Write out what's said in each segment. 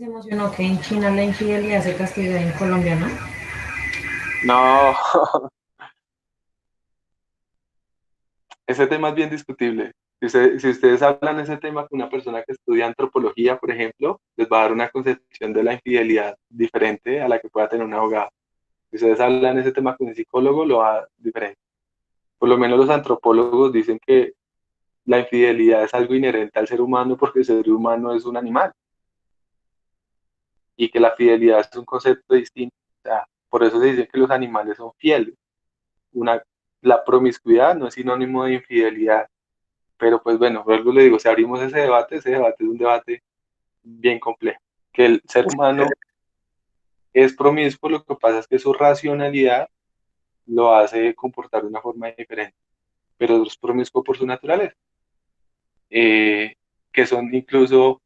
Se emocionó que en China la infidelidad se castiga y en Colombia, ¿no? No, ese tema es bien discutible. Si ustedes hablan de ese tema con una persona que estudia antropología, por ejemplo, les va a dar una concepción de la infidelidad diferente a la que pueda tener un abogado. Si ustedes hablan de ese tema con un psicólogo, lo va a dar diferente. Por lo menos los antropólogos dicen que la infidelidad es algo inherente al ser humano porque el ser humano es un animal y que la fidelidad es un concepto distinto. O sea, por eso se dice que los animales son fieles. Una, la promiscuidad no es sinónimo de infidelidad. Pero pues bueno, luego le digo, si abrimos ese debate es un debate bien complejo. Que el ser humano es promiscuo, lo que pasa es que su racionalidad lo hace comportar de una forma diferente, pero es promiscuo por su naturaleza, eh, que son incluso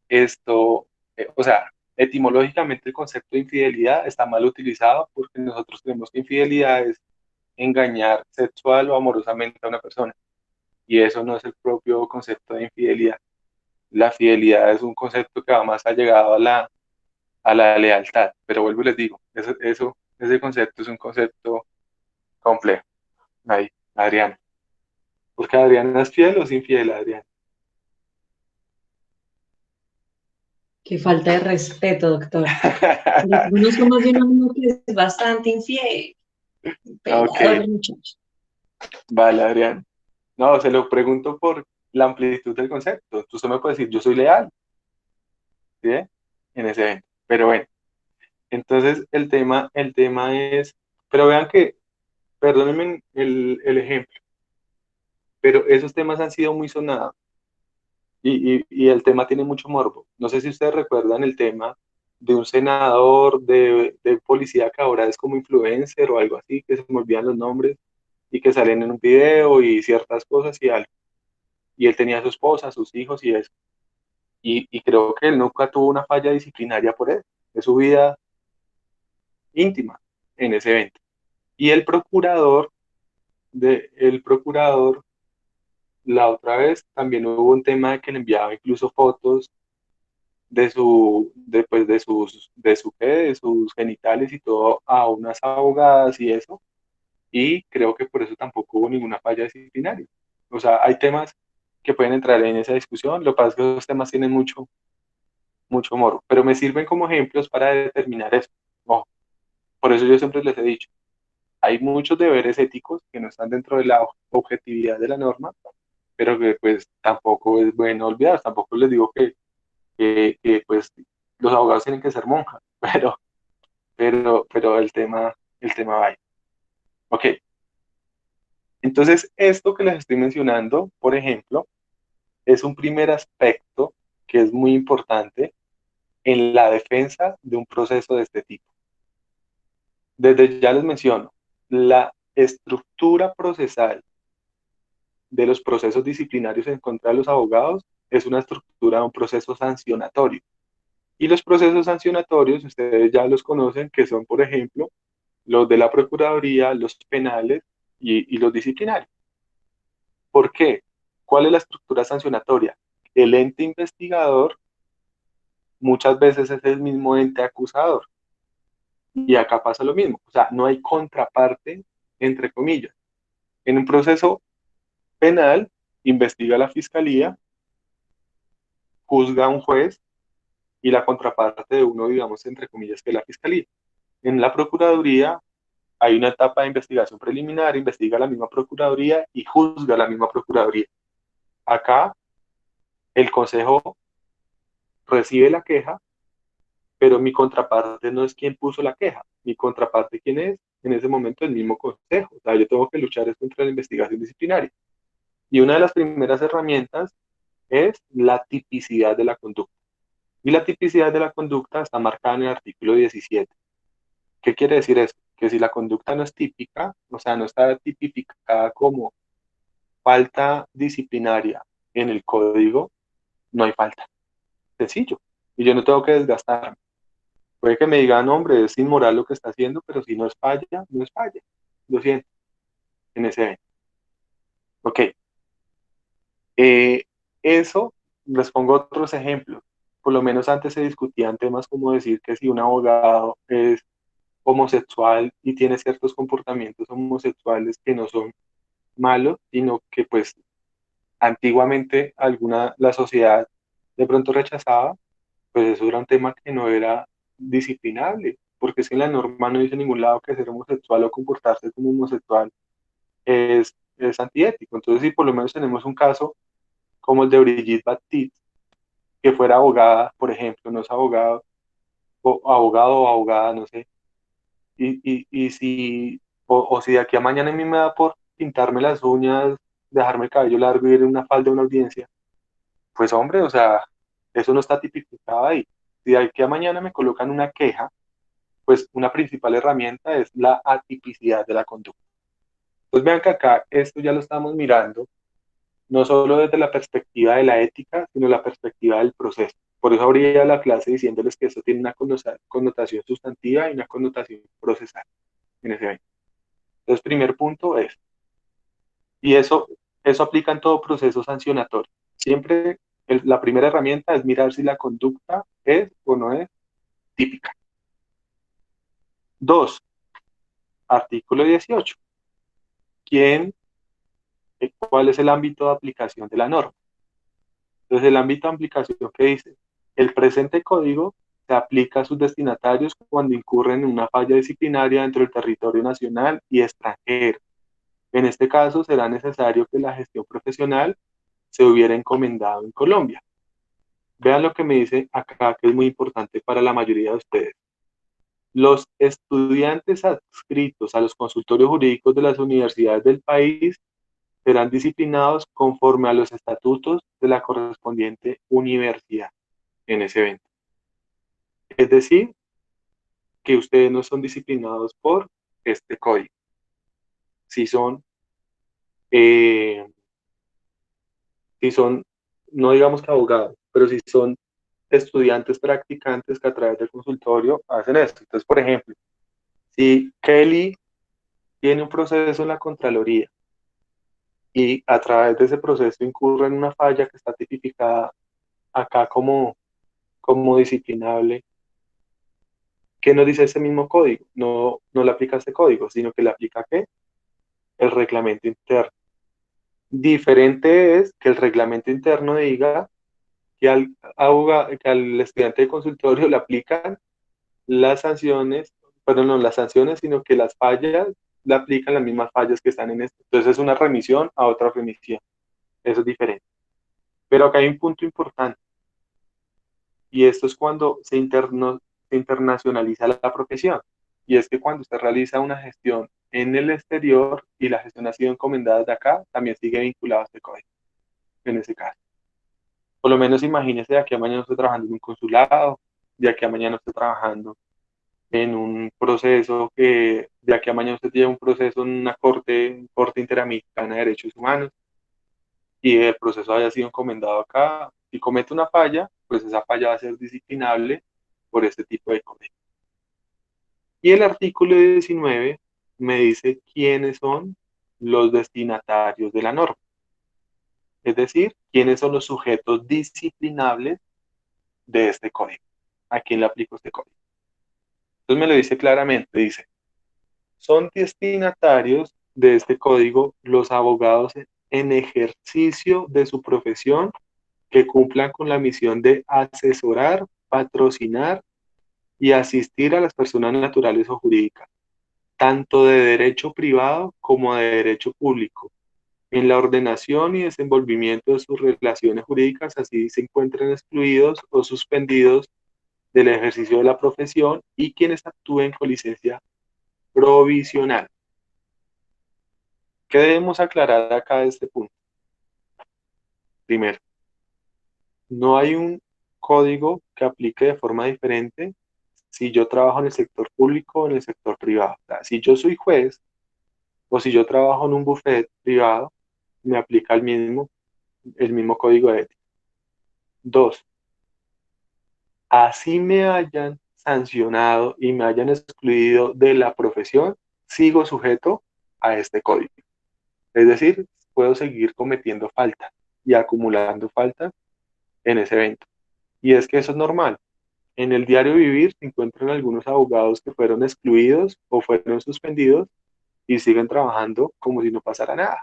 esto, o sea, etimológicamente el concepto de infidelidad está mal utilizado porque nosotros creemos que infidelidad es engañar sexual o amorosamente a una persona, y eso no es el propio concepto de infidelidad. La fidelidad es un concepto que va más allegado a la lealtad, pero vuelvo y les digo, ese concepto es un concepto complejo. Ahí, Adriana. Porque Adriana es fiel o es infiel, Adriana. Qué falta de respeto, doctor. Yo conozco más de un amigo que es bastante infiel, Ok, peleador, el muchacho. vale, Adriana. No, se lo pregunto por la amplitud del concepto. Usted me puede decir, yo soy leal, ¿sí? En ese evento. Pero bueno, entonces el tema es, pero vean que, perdónenme el ejemplo, pero esos temas han sido muy sonados. Y el tema tiene mucho morbo. No sé si ustedes recuerdan el tema de un senador de policía que ahora es como influencer o algo así, que se me olvidan los nombres y que salen en un video y ciertas cosas y algo. Y él tenía a su esposa, sus hijos y eso. Y creo que él nunca tuvo una falla disciplinaria por eso. Es su vida íntima en ese evento. Y el procurador, la otra vez también hubo un tema de que le enviaba incluso fotos pues, de sus genitales y todo a unas abogadas y eso, y creo que por eso tampoco hubo ninguna falla disciplinaria. O sea, hay temas que pueden entrar en esa discusión, lo que pasa es que esos temas tienen mucho morro, pero me sirven como ejemplos para determinar eso. Ojo, por eso yo siempre les he dicho, hay muchos deberes éticos que no están dentro de la objetividad de la norma, pero que pues tampoco es bueno olvidar, tampoco les digo pues los abogados tienen que ser monjas, pero el tema va ahí. Ok, entonces esto que les estoy mencionando, por ejemplo, es un primer aspecto que es muy importante en la defensa de un proceso de este tipo. Desde ya les menciono, la estructura procesal de los procesos disciplinarios en contra de los abogados es una estructura de un proceso sancionatorio. Y los procesos sancionatorios, ustedes ya los conocen, que son, por ejemplo, los de la Procuraduría, los penales y los disciplinarios. ¿Por qué? ¿Cuál es la estructura sancionatoria? El ente investigador muchas veces es el mismo ente acusador. Y acá pasa lo mismo. O sea, no hay contraparte, entre comillas. En un proceso penal, investiga la fiscalía, juzga a un juez y la contraparte de uno, digamos, entre comillas, que es la fiscalía. En la Procuraduría hay una etapa de investigación preliminar, investiga la misma Procuraduría y juzga la misma Procuraduría. Acá el Consejo recibe la queja, pero mi contraparte no es quien puso la queja. Mi contraparte, ¿quién es? En ese momento el mismo Consejo. O sea, yo tengo que luchar contra la investigación disciplinaria. Y una de las primeras herramientas es la tipicidad de la conducta. Y la tipicidad de la conducta está marcada en el artículo 17. ¿Qué quiere decir eso? Que si la conducta no es típica, o sea, no está tipificada como falta disciplinaria en el código, no hay falta. Sencillo. Y yo no tengo que desgastarme. Puede que me digan, hombre, es inmoral lo que está haciendo, pero si no es falla, no es falla. Lo siento, en ese evento. Ok, eh, eso, les pongo otros ejemplos. por lo menos antes se discutían temas como decir que si un abogado es homosexual y tiene ciertos comportamientos homosexuales que no son malos, sino que pues antiguamente la sociedad de pronto rechazaba, pues eso era un tema que no era disciplinable, porque es que en la norma no dice en ningún lado que ser homosexual o comportarse como homosexual es antiético. Entonces, si por lo menos tenemos un caso como el de Brigitte Baptiste, que fuera abogada, por ejemplo, no es abogado o abogada, no sé, y si, o si de aquí a mañana a mí me da por pintarme las uñas, dejarme el cabello largo y ir en una falda a una audiencia, pues hombre, o sea, eso no está tipificado ahí. Si de aquí a mañana me colocan una queja, pues una principal herramienta es la atipicidad de la conducta. Pues vean que acá esto ya lo estamos mirando, no solo desde la perspectiva de la ética, sino la perspectiva del proceso. Por eso abría la clase diciéndoles que esto tiene una connotación sustantiva y una connotación procesal en ese evento. Entonces, primer punto es, y eso aplica en todo proceso sancionatorio. Siempre la primera herramienta es mirar si la conducta es o no es típica. Dos, artículo 18. ¿Cuál es el ámbito de aplicación de la norma? Entonces, el ámbito de aplicación que dice, el presente código se aplica a sus destinatarios cuando incurren en una falla disciplinaria dentro del territorio nacional y extranjero. En este caso, será necesario que la gestión profesional se hubiera encomendado en Colombia. Vean lo que me dice acá, que es muy importante para la mayoría de ustedes. Los estudiantes adscritos a los consultorios jurídicos de las universidades del país serán disciplinados conforme a los estatutos de la correspondiente universidad en ese evento. Es decir, que ustedes no son disciplinados por este código. Si son, eh, si son, no digamos que abogados, pero si son estudiantes practicantes que a través del consultorio hacen esto. Entonces, por ejemplo, si Kelly tiene un proceso en la Contraloría y a través de ese proceso incurre en una falla que está tipificada acá como disciplinable, ¿qué nos dice ese mismo código? No le aplica este código, sino que le aplica ¿qué? El reglamento interno. Diferente es que el reglamento interno diga que al estudiante de consultorio le aplican las sanciones, perdón, no las sanciones, sino que las fallas le aplican las mismas fallas que están en esto. Entonces es una remisión a otra remisión. Eso es diferente. Pero acá hay un punto importante, y esto es cuando se internacionaliza la profesión. Y es que cuando usted realiza una gestión en el exterior y la gestión ha sido encomendada de acá, también sigue vinculado a este código, en ese caso. Por lo menos imagínese de aquí a mañana usted trabajando en un consulado, de aquí a mañana usted trabajando en un proceso de aquí a mañana usted lleva un proceso en una corte interamericana de derechos humanos, y el proceso haya sido encomendado acá, y comete una falla, pues esa falla va a ser disciplinable por este tipo de código. Y el artículo 19 me dice quiénes son los destinatarios de la norma, es decir, quiénes son los sujetos disciplinables de este código. ¿A quién le aplico este código? Entonces me lo dice claramente, dice, son destinatarios de este código los abogados en ejercicio de su profesión que cumplan con la misión de asesorar, patrocinar y asistir a las personas naturales o jurídicas, tanto de derecho privado como de derecho público, en la ordenación y desenvolvimiento de sus relaciones jurídicas, así se encuentren excluidos o suspendidos del ejercicio de la profesión y quienes actúen con licencia provisional. ¿Qué debemos aclarar acá de este punto? Primero, no hay un código que aplique de forma diferente si yo trabajo en el sector público o en el sector privado. O sea, si yo soy juez o si yo trabajo en un buffet privado, me aplica el mismo código de ética. Dos, así me hayan sancionado y me hayan excluido de la profesión, sigo sujeto a este código. Es decir, puedo seguir cometiendo faltas y acumulando faltas en ese evento. Y es que eso es normal. En el diario vivir se encuentran algunos abogados que fueron excluidos o fueron suspendidos y siguen trabajando como si no pasara nada.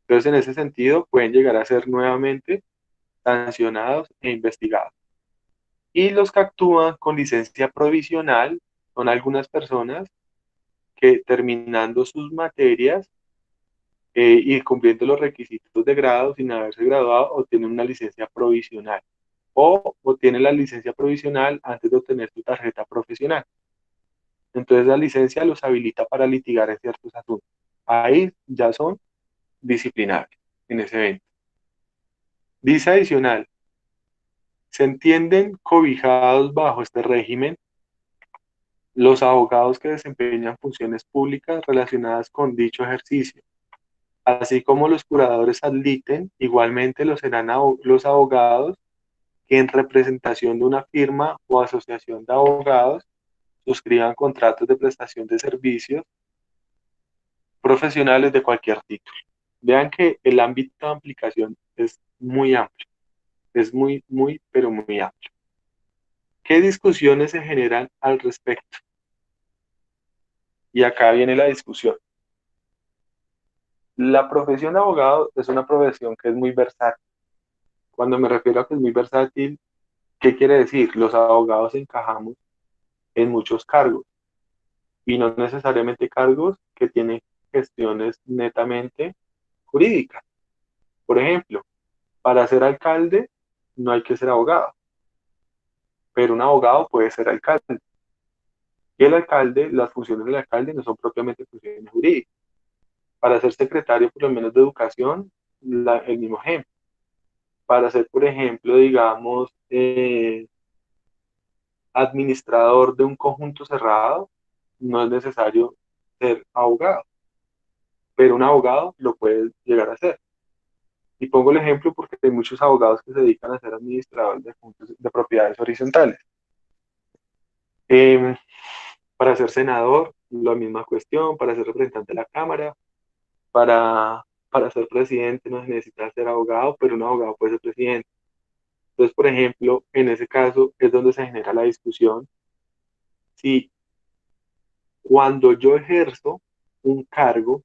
Entonces, en ese sentido, pueden llegar a ser nuevamente sancionados e investigados. Y los que actúan con licencia provisional son algunas personas que terminando sus materias y cumpliendo los requisitos de grado sin haberse graduado, obtienen una licencia provisional o obtienen la licencia provisional antes de obtener su tarjeta profesional. Entonces la licencia los habilita para litigar en ciertos asuntos. Ahí ya son disciplinables en ese evento. Dice adicional, se entienden cobijados bajo este régimen los abogados que desempeñan funciones públicas relacionadas con dicho ejercicio, así como los curadores adliten, igualmente lo serán los abogados que en representación de una firma o asociación de abogados suscriban contratos de prestación de servicios profesionales de cualquier título. Vean que el ámbito de aplicación es muy amplio, es pero muy amplio. ¿Qué discusiones se generan al respecto? Y acá viene la discusión. La profesión de abogado es una profesión que es muy versátil. Cuando me refiero a que es muy versátil, ¿qué quiere decir? Los abogados encajamos en muchos cargos y no necesariamente cargos que tienen gestiones netamente jurídicas. Por ejemplo, para ser alcalde no hay que ser abogado, pero un abogado puede ser alcalde. Y el alcalde, las funciones del alcalde no son propiamente funciones jurídicas. Para ser secretario, por lo menos de educación, el mismo ejemplo. Para ser, por ejemplo, digamos, administrador de un conjunto cerrado, no es necesario ser abogado, pero un abogado lo puede llegar a ser. Y pongo el ejemplo porque hay muchos abogados que se dedican a ser administradores de conjuntos de propiedades horizontales. Eh, para ser senador, la misma cuestión, para ser representante de la Cámara, para ser presidente no se necesita ser abogado, pero un abogado puede ser presidente. Entonces, por ejemplo, en ese caso es donde se genera la discusión si cuando yo ejerzo un cargo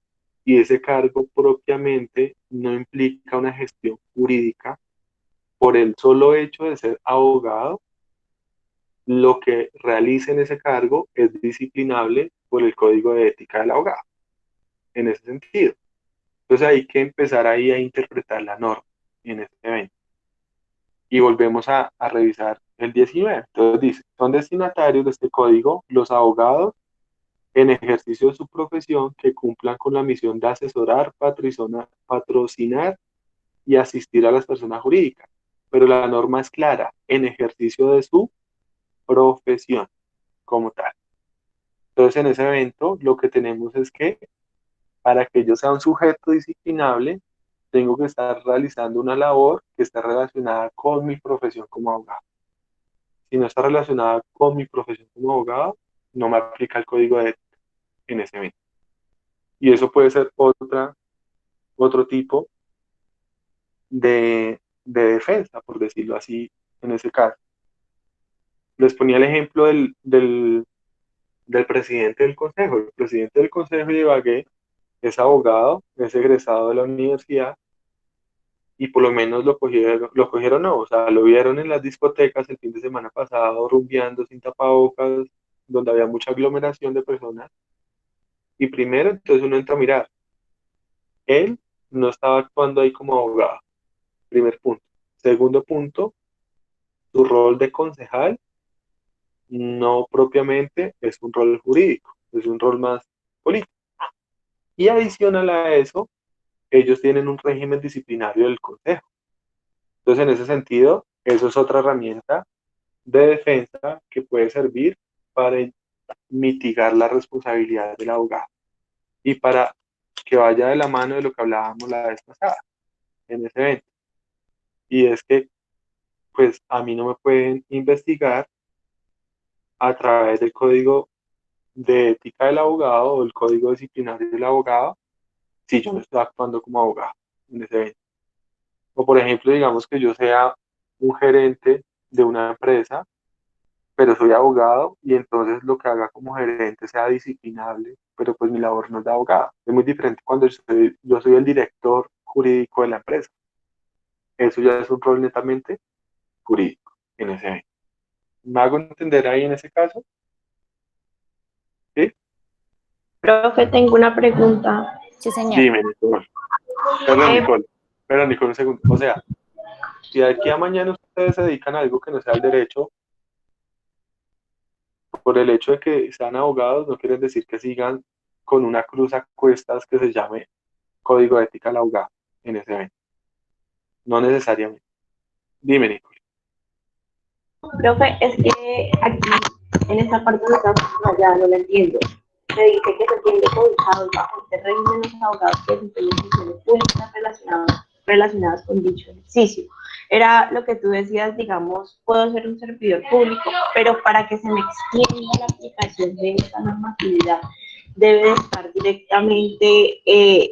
y ese cargo propiamente no implica una gestión jurídica, por el solo hecho de ser abogado, lo que realice en ese cargo es disciplinable por el Código de Ética del Abogado, en ese sentido. Entonces hay que empezar ahí a interpretar la norma en este evento. Y volvemos a revisar el 19. Entonces dice, son destinatarios de este código los abogados en ejercicio de su profesión que cumplan con la misión de asesorar, patrocinar y asistir a las personas jurídicas. Pero la norma es clara, en ejercicio de su profesión como tal. Entonces, en ese evento, lo que tenemos es que para que yo sea un sujeto disciplinable, tengo que estar realizando una labor que está relacionada con mi profesión como abogado. Si no está relacionada con mi profesión como abogado, no me aplica el código de ética en ese evento. Y eso puede ser otro tipo de defensa, por decirlo así, en ese caso. Les ponía el ejemplo del presidente del consejo. El presidente del consejo de Ibagué es abogado, es egresado de la universidad y por lo menos lo cogieron no, o sea, lo vieron en las discotecas el fin de semana pasado, rumbeando sin tapabocas, donde había mucha aglomeración de personas. Y primero, entonces uno entra a mirar, él no estaba actuando ahí como abogado, primer punto. Segundo punto, su rol de concejal no propiamente es un rol jurídico, es un rol más político. Y adicional a eso, ellos tienen un régimen disciplinario del consejo. Entonces, en ese sentido, eso es otra herramienta de defensa que puede servir para mitigar la responsabilidad del abogado y para que vaya de la mano de lo que hablábamos la vez pasada en ese evento. Y es que, pues, a mí no me pueden investigar a través del código de ética del abogado o el código disciplinario del abogado si yo no estoy actuando como abogado en ese evento. O por ejemplo, digamos que yo sea un gerente de una empresa, pero soy abogado y entonces lo que haga como gerente sea disciplinable, pero pues mi labor no es de abogado. Es muy diferente cuando yo soy el director jurídico de la empresa. Eso ya es un rol netamente jurídico en ese evento. ¿Me hago entender ahí en ese caso? ¿Sí? Profe, tengo una pregunta. Sí, señor. Dime, Nicole. Perdón, Eh, Nicole. Perdón, Nicole, un segundo. O sea, si de aquí a mañana ustedes se dedican a algo que no sea el derecho, por el hecho de que sean abogados, no quiere decir que sigan con una cruz a cuestas que se llame Código de Ética del Abogado en ese evento. No necesariamente. Dime, Nicole. Profe, es que aquí, en esta parte de la ya no la entiendo. Se dice que se entiende por ubicados bajo este régimen los abogados que desempeñan funciones públicas relacionadas con dicho ejercicio. Era lo que tú decías, digamos, puedo ser un servidor público, pero para que se me extienda la aplicación de esta normatividad, debe de estar directamente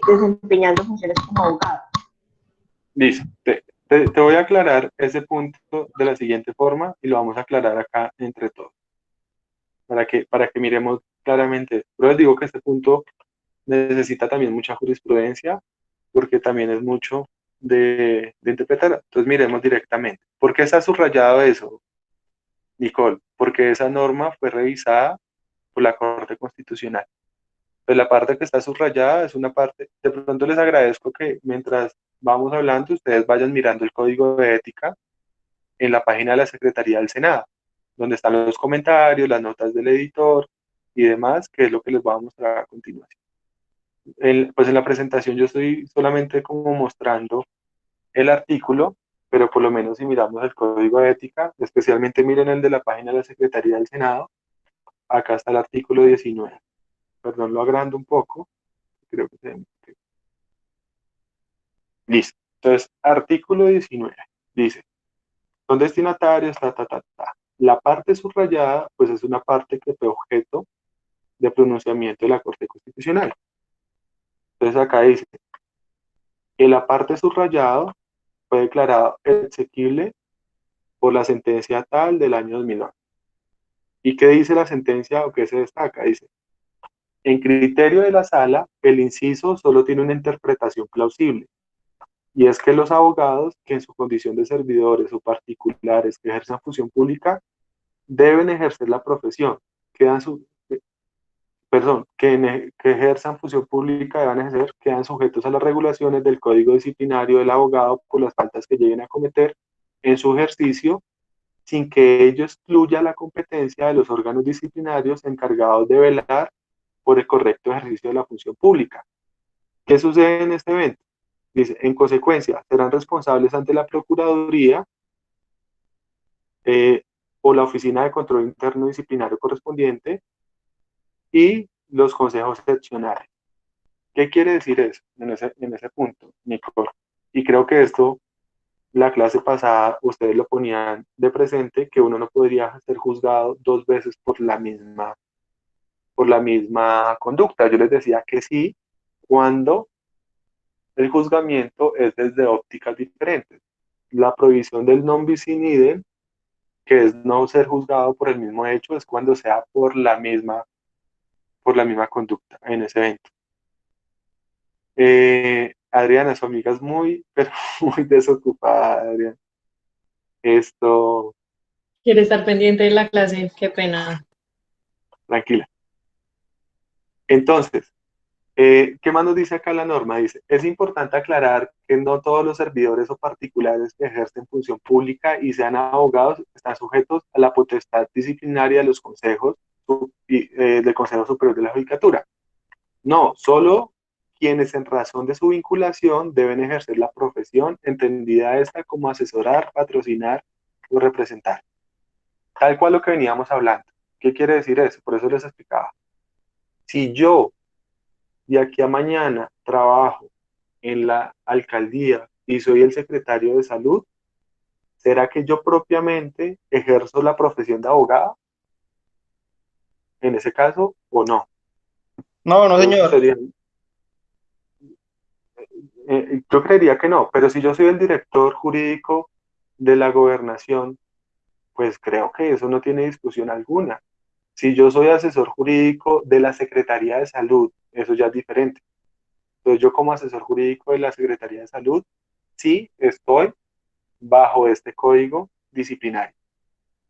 desempeñando funciones como abogado. Listo. Te voy a aclarar ese punto de la siguiente forma y lo vamos a aclarar acá entre todos, para que miremos claramente. Pero les digo que este punto necesita también mucha jurisprudencia porque también es mucho de interpretar. Entonces miremos directamente. ¿Por qué está subrayado eso, Nicole? Porque esa norma fue revisada por la Corte Constitucional. Pues la parte que está subrayada es una parte, de pronto les agradezco que mientras vamos hablando ustedes vayan mirando el código de ética en la página de la Secretaría del Senado, donde están los comentarios, las notas del editor y demás, que es lo que les voy a mostrar a continuación. Pues en la presentación yo estoy solamente como mostrando el artículo, pero por lo menos si miramos el código de ética, especialmente miren el de la página de la Secretaría del Senado, acá está el artículo 19. Perdón, lo agrando un poco, creo que se... Listo. Entonces, artículo 19 dice, son destinatarios, ta, ta, ta, ta. La parte subrayada, pues es una parte que fue objeto de pronunciamiento de la Corte Constitucional. Entonces acá dice que la parte subrayada fue declarado exequible por la sentencia tal del año 2009. ¿Y qué dice la sentencia o qué se destaca? Dice, en criterio de la sala, el inciso solo tiene una interpretación plausible, y es que los abogados que en su condición de servidores o particulares que ejerzan función pública deben ejercer la profesión, quedan su, perdón, que ejerzan función pública deban ejercer, quedan sujetos a las regulaciones del Código Disciplinario del abogado por las faltas que lleguen a cometer en su ejercicio, sin que ello excluya la competencia de los órganos disciplinarios encargados de velar por el correcto ejercicio de la función pública. ¿Qué sucede en este evento? Dice, en consecuencia, serán responsables ante la Procuraduría eh, o la Oficina de Control Interno Disciplinario correspondiente y los consejos seccionales. ¿Qué quiere decir eso en ese punto, Nicole? Y creo que esto, la clase pasada, ustedes lo ponían de presente, que uno no podría ser juzgado dos veces por la misma conducta. Yo les decía que sí, cuando el juzgamiento es desde ópticas diferentes. La prohibición del non bis in idem, que es no ser juzgado por el mismo hecho, es cuando sea por la misma conducta en ese evento. Adriana, su amiga es muy, pero muy desocupada, Adriana. Esto, Quiere estar pendiente de la clase, qué pena. tranquila. Entonces, ¿qué más nos dice acá la norma? Dice, es importante aclarar que no todos los servidores o particulares que ejercen función pública y sean abogados están sujetos a la potestad disciplinaria de los consejos del Consejo Superior de la Judicatura. No, solo quienes en razón de su vinculación deben ejercer la profesión, entendida esta como asesorar, patrocinar o representar. Tal cual lo que veníamos hablando. ¿Qué quiere decir eso? Por eso les explicaba. Si yo de aquí a mañana trabajo en la alcaldía y soy el secretario de salud, ¿será que yo propiamente ejerzo la profesión de abogado en ese caso o no? No, no, Yo, señor. sería, yo creería que no, pero si yo soy el director jurídico de la gobernación, pues creo que eso no tiene discusión alguna. Si yo soy asesor jurídico de la Secretaría de Salud, eso ya es diferente. Entonces yo como asesor jurídico de la Secretaría de Salud, sí estoy bajo este código disciplinario.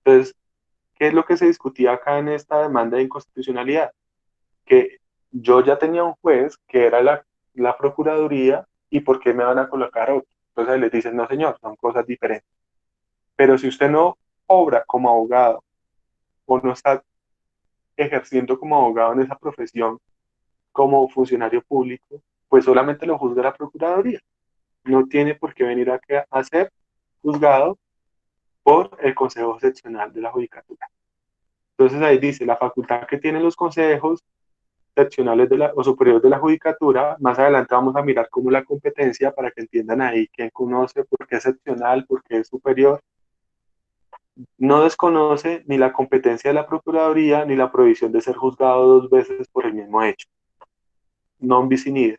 Entonces, ¿qué es lo que se discutía acá en esta demanda de inconstitucionalidad? Que yo ya tenía un juez que era la Procuraduría y ¿por qué me van a colocar otro? Entonces ahí les dicen, no señor, son cosas diferentes. Pero si usted no obra como abogado o no está ejerciendo como abogado en esa profesión como funcionario público, pues solamente lo juzga la Procuraduría. No tiene por qué venir a ser juzgado por el Consejo Seccional de la Judicatura. Entonces ahí dice, la facultad que tienen los consejos seccionales o superiores de la judicatura, más adelante vamos a mirar cómo la competencia para que entiendan ahí quién conoce, por qué es seccional, por qué es superior, no desconoce ni la competencia de la Procuraduría ni la prohibición de ser juzgado dos veces por el mismo hecho. Non bis in idem.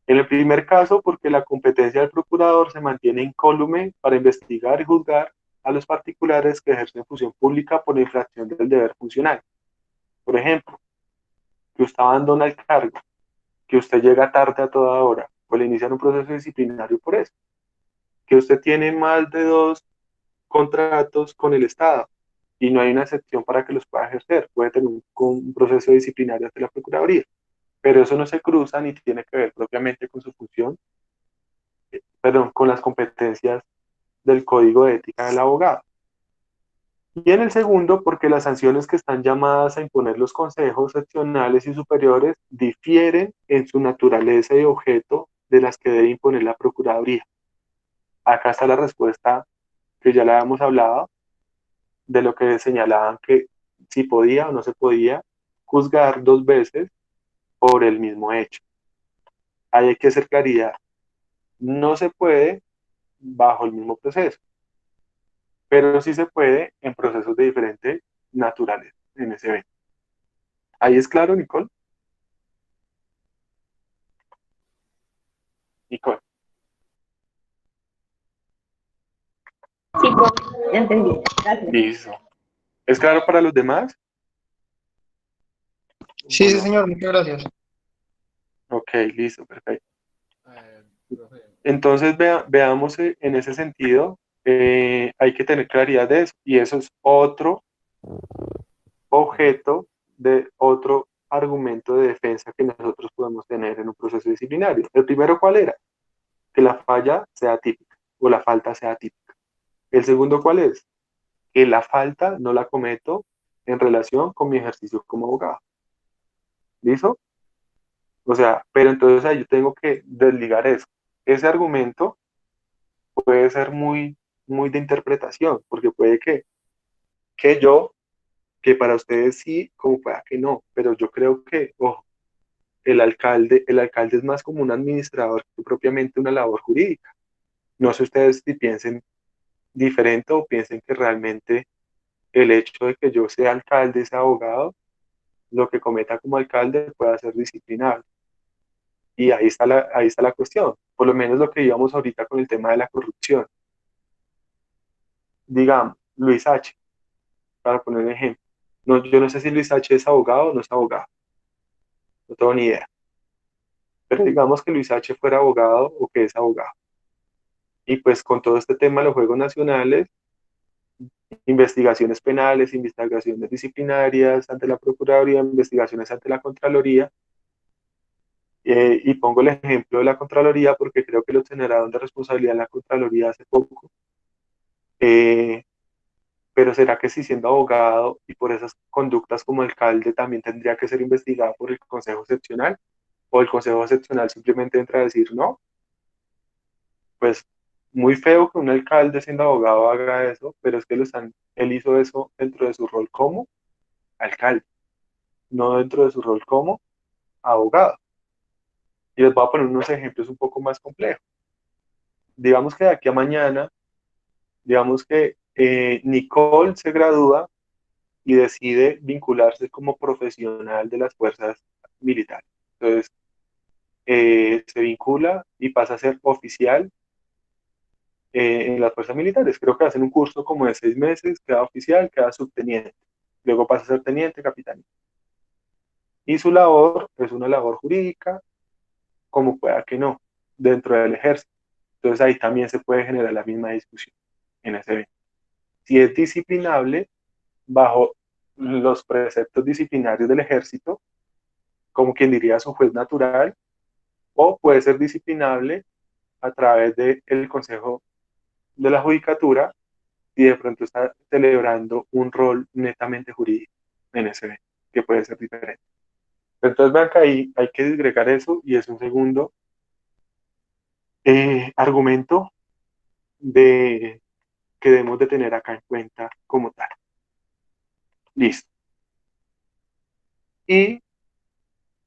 En el primer caso, porque la competencia del procurador se mantiene incólume para investigar y juzgar a los particulares que ejercen función pública por infracción del deber funcional. Por ejemplo, que usted abandona el cargo, que usted llega tarde a toda hora, pues le inician un proceso disciplinario por eso. Que usted tiene más de 2 contratos con el Estado y no hay una excepción para que los pueda ejercer, puede tener un proceso disciplinario ante la Procuraduría, pero eso no se cruza ni tiene que ver propiamente con su función, perdón, con las competencias del Código de Ética del Abogado. Y en el segundo, porque las sanciones que están llamadas a imponer los consejos seccionales y superiores difieren en su naturaleza y objeto de las que debe imponer la Procuraduría. Acá está la respuesta que ya la habíamos hablado, de lo que señalaban que si podía o no se podía juzgar dos veces por el mismo hecho. Ahí hay que hacer claridad. No se puede bajo el mismo proceso, pero sí se puede en procesos de diferente naturaleza en ese evento. ¿Ahí es claro, Nicole? Nicole. Sí, profe, ya entendí. Gracias. Listo. ¿Es claro para los demás? Sí, ¿O sí, no? señor, muchas gracias. Ok, listo, perfecto. Entonces veamos en ese sentido, hay que tener claridad de eso y eso es otro objeto de otro argumento de defensa que nosotros podemos tener en un proceso disciplinario. El primero, ¿cuál era? Que la falla sea típica o la falta sea típica. El segundo, ¿cuál es? Que la falta no la cometo en relación con mi ejercicio como abogado. ¿Listo? O sea, pero entonces ahí yo tengo que desligar eso. Ese argumento puede ser muy de interpretación, porque puede que yo, que para ustedes sí, como pueda que no, pero yo creo que, ojo, el alcalde es más como un administrador que propiamente una labor jurídica. No sé ustedes si piensen diferente o piensen que realmente el hecho de que yo sea alcalde, sea abogado, lo que cometa como alcalde pueda ser disciplinable. Y ahí está la cuestión. Por lo menos lo que íbamos ahorita con el tema de la corrupción. Digamos, Luis H., para poner un ejemplo. No, yo no sé si Luis H. es abogado o no es abogado. No tengo ni idea. Pero digamos que Luis H. fuera abogado o que es abogado. Y pues con todo este tema de los juegos nacionales, investigaciones penales, investigaciones disciplinarias ante la Procuraduría, investigaciones ante la Contraloría, y pongo el ejemplo de la Contraloría porque creo que lo generaron de responsabilidad en la Contraloría hace poco. Eh, pero ¿será que si siendo abogado y por esas conductas como alcalde también tendría que ser investigado por el Consejo Seccional? ¿O el Consejo Seccional simplemente entra a decir no? Pues muy feo que un alcalde siendo abogado haga eso, pero es que él hizo eso dentro de su rol como alcalde, no dentro de su rol como abogado. Y les voy a poner unos ejemplos un poco más complejos. Digamos que de aquí a mañana, digamos que Nicole se gradúa y decide vincularse como profesional de las fuerzas militares. Entonces, se vincula y pasa a ser oficial en las fuerzas militares. Creo que hacen un curso como de 6 meses, queda oficial, queda subteniente. Luego pasa a ser teniente, capitán. Y su labor es una labor jurídica, como pueda que no, dentro del ejército. Entonces ahí también se puede generar la misma discusión en ese evento. Si es disciplinable bajo los preceptos disciplinarios del ejército, como quien diría su juez natural, o puede ser disciplinable a través del Consejo de la Judicatura y de pronto está celebrando un rol netamente jurídico en ese evento, que puede ser diferente. Entonces vean que ahí hay que disgregar eso y es un segundo argumento que debemos de tener acá en cuenta como tal. Listo. Y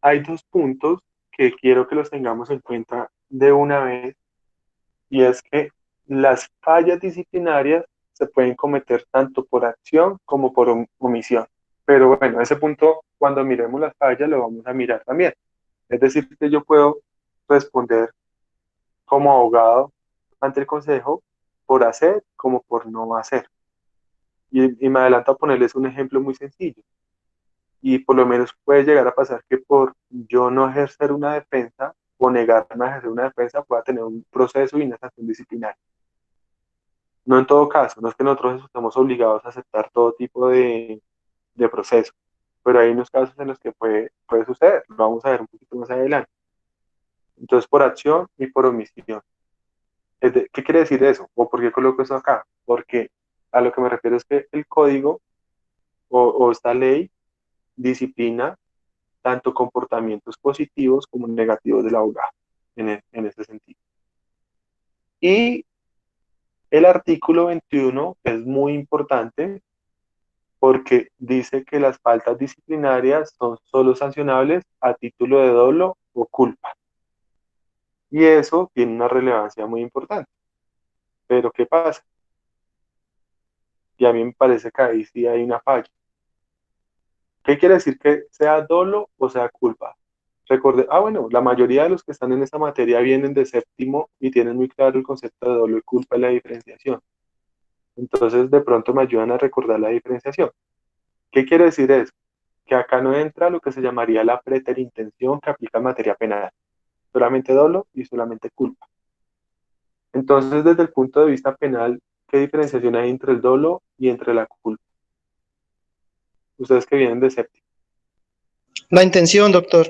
hay 2 puntos que quiero que los tengamos en cuenta de una vez, y es que las fallas disciplinarias se pueden cometer tanto por acción como por omisión. Pero bueno, ese punto, cuando miremos las fallas, lo vamos a mirar también. Es decir, que yo puedo responder como abogado ante el consejo por hacer como por no hacer. Y me adelanto a ponerles un ejemplo muy sencillo. Y por lo menos puede llegar a pasar que por yo no ejercer una defensa o negarme a ejercer una defensa pueda tener un proceso y una sanción disciplinaria. No en todo caso, no es que nosotros estamos obligados a aceptar todo tipo de proceso, pero hay unos casos en los que puede suceder, lo vamos a ver un poquito más adelante. Entonces, por acción y por omisión. ¿Qué quiere decir eso? ¿O por qué coloco eso acá? Porque a lo que me refiero es que el código o esta ley disciplina tanto comportamientos positivos como negativos del abogado en ese sentido. Y el artículo 21 es muy importante porque dice que las faltas disciplinarias son solo sancionables a título de dolo o culpa. Y eso tiene una relevancia muy importante. Pero ¿qué pasa? Y a mí me parece que ahí sí hay una falla. ¿Qué quiere decir que sea dolo o sea culpa? Bueno, la mayoría de los que están en esta materia vienen de séptimo y tienen muy claro el concepto de dolo y culpa y la diferenciación. Entonces, de pronto me ayudan a recordar la diferenciación. ¿Qué quiere decir eso? Que acá no entra lo que se llamaría la preterintención que aplica en materia penal. Solamente dolo y solamente culpa. Entonces, desde el punto de vista penal, ¿qué diferenciación hay entre el dolo y entre la culpa? Ustedes que vienen de séptimo. La intención, doctor.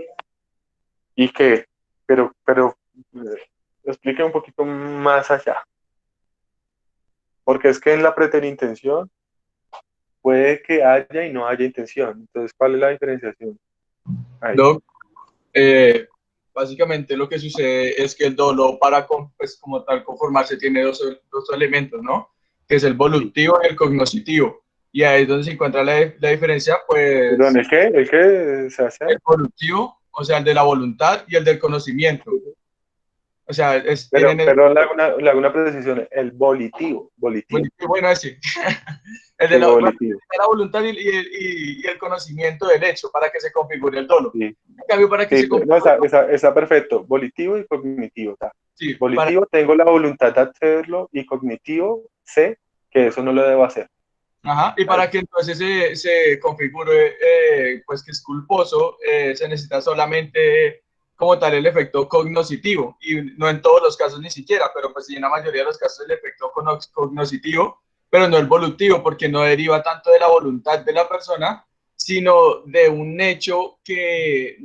¿Y qué? Pero, explique un poquito más allá. Porque es que en la preterintención puede que haya y no haya intención. Entonces, ¿cuál es la diferenciación? Ahí. Doc, básicamente lo que sucede es que el dolo para pues, como tal conformarse tiene dos elementos, ¿no? Que es el volutivo y el cognoscitivo. Y ahí es donde se encuentra la diferencia, pues... Perdón, ¿el qué se hace? El volutivo, o sea, el de la voluntad y el del conocimiento. O sea, Perdón, le hago una precisión. El volitivo. Bueno, ese. El de la voluntad y el conocimiento del hecho para que se configure el dolo. Sí. En cambio, para que se configure... No, está perfecto. Volitivo y cognitivo. Sí, volitivo, tengo la voluntad de hacerlo, y cognitivo, sé que eso no lo debo hacer. Ajá, y para que entonces se configure pues que es culposo, se necesita solamente como tal el efecto cognoscitivo, y no en todos los casos ni siquiera, pero pues sí en la mayoría de los casos el efecto cognoscitivo, pero no el volutivo, porque no deriva tanto de la voluntad de la persona, sino de un hecho que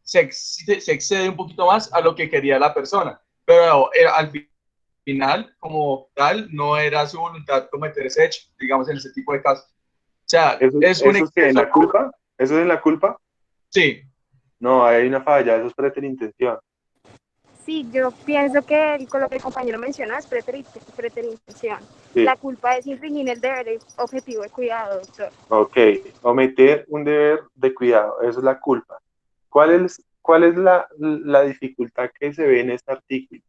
se excede un poquito más a lo que quería la persona, pero al final, como tal, no era su voluntad cometer ese hecho, digamos, en ese tipo de casos. O sea, es un ¿Eso es en la culpa? ¿Eso es en la culpa? Sí. No, hay una falla, eso es preterintención. Sí, yo pienso que con lo que el compañero menciona es preterintención. Sí. La culpa es infringir el deber objetivo de cuidado, doctor. Ok, ometer un deber de cuidado, eso es la culpa. ¿Cuál es la dificultad que se ve en este artículo?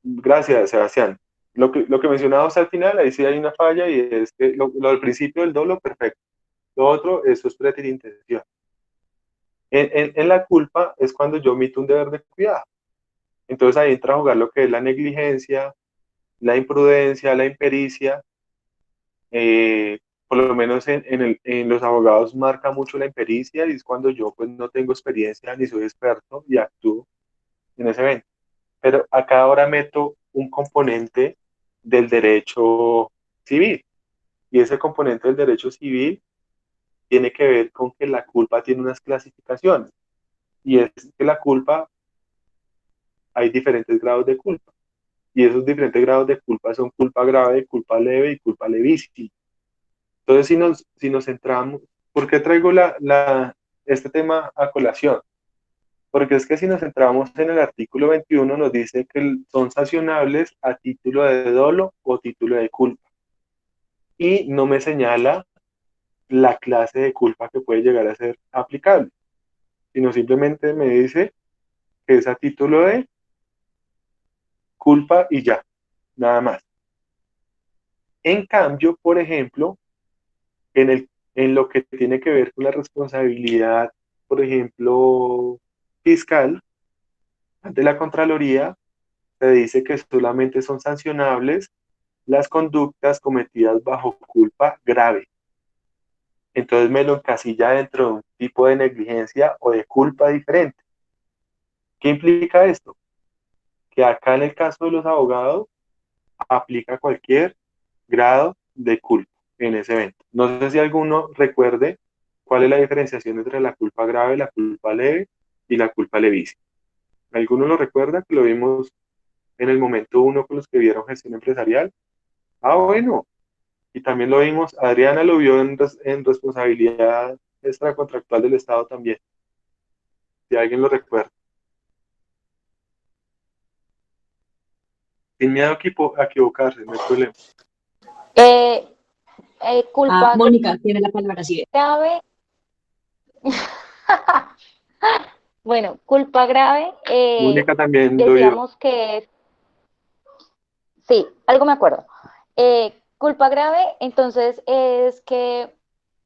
Gracias, Sebastián. Lo que mencionabas al final, ahí sí hay una falla, y es que lo del principio del dolo, perfecto. Lo otro, eso es preterintención. En la culpa es cuando yo omito un deber de cuidado. Entonces ahí entra a jugar lo que es la negligencia, la imprudencia, la impericia, por lo menos en los abogados marca mucho la impericia y es cuando yo pues no tengo experiencia ni soy experto y actúo en ese evento. Pero acá ahora meto un componente del derecho civil y ese componente del derecho civil tiene que ver con que la culpa tiene unas clasificaciones y es que la culpa, hay diferentes grados de culpa y esos diferentes grados de culpa son culpa grave, culpa leve y culpa levísima. Entonces, si nos centramos, ¿por qué traigo este tema a colación? Porque es que si nos centramos en el artículo 21, nos dice que son sancionables a título de dolo o título de culpa. Y no me señala la clase de culpa que puede llegar a ser aplicable, sino simplemente me dice que es a título de culpa y ya, nada más. En cambio, por ejemplo, en lo que tiene que ver con la responsabilidad, por ejemplo, fiscal, ante la Contraloría, se dice que solamente son sancionables las conductas cometidas bajo culpa grave. Entonces me lo encasilla dentro de un tipo de negligencia o de culpa diferente. ¿Qué implica esto? Que acá en el caso de los abogados aplica cualquier grado de culpa en ese evento. No sé si alguno recuerde cuál es la diferenciación entre la culpa grave, la culpa leve y la culpa levísima. ¿Alguno lo recuerda? Que lo vimos en el momento uno con los que vieron gestión empresarial. Ah, bueno. Y también lo vimos, Adriana lo vio en responsabilidad extracontractual del Estado también, si alguien lo recuerda. Sin miedo a equivocarse, no hay problema. Eh, culpa Mónica tiene la palabra, sí. grave. Bueno, culpa grave, Mónica también lo vio. decíamos que es, sí, algo me acuerdo. Culpa grave, entonces es que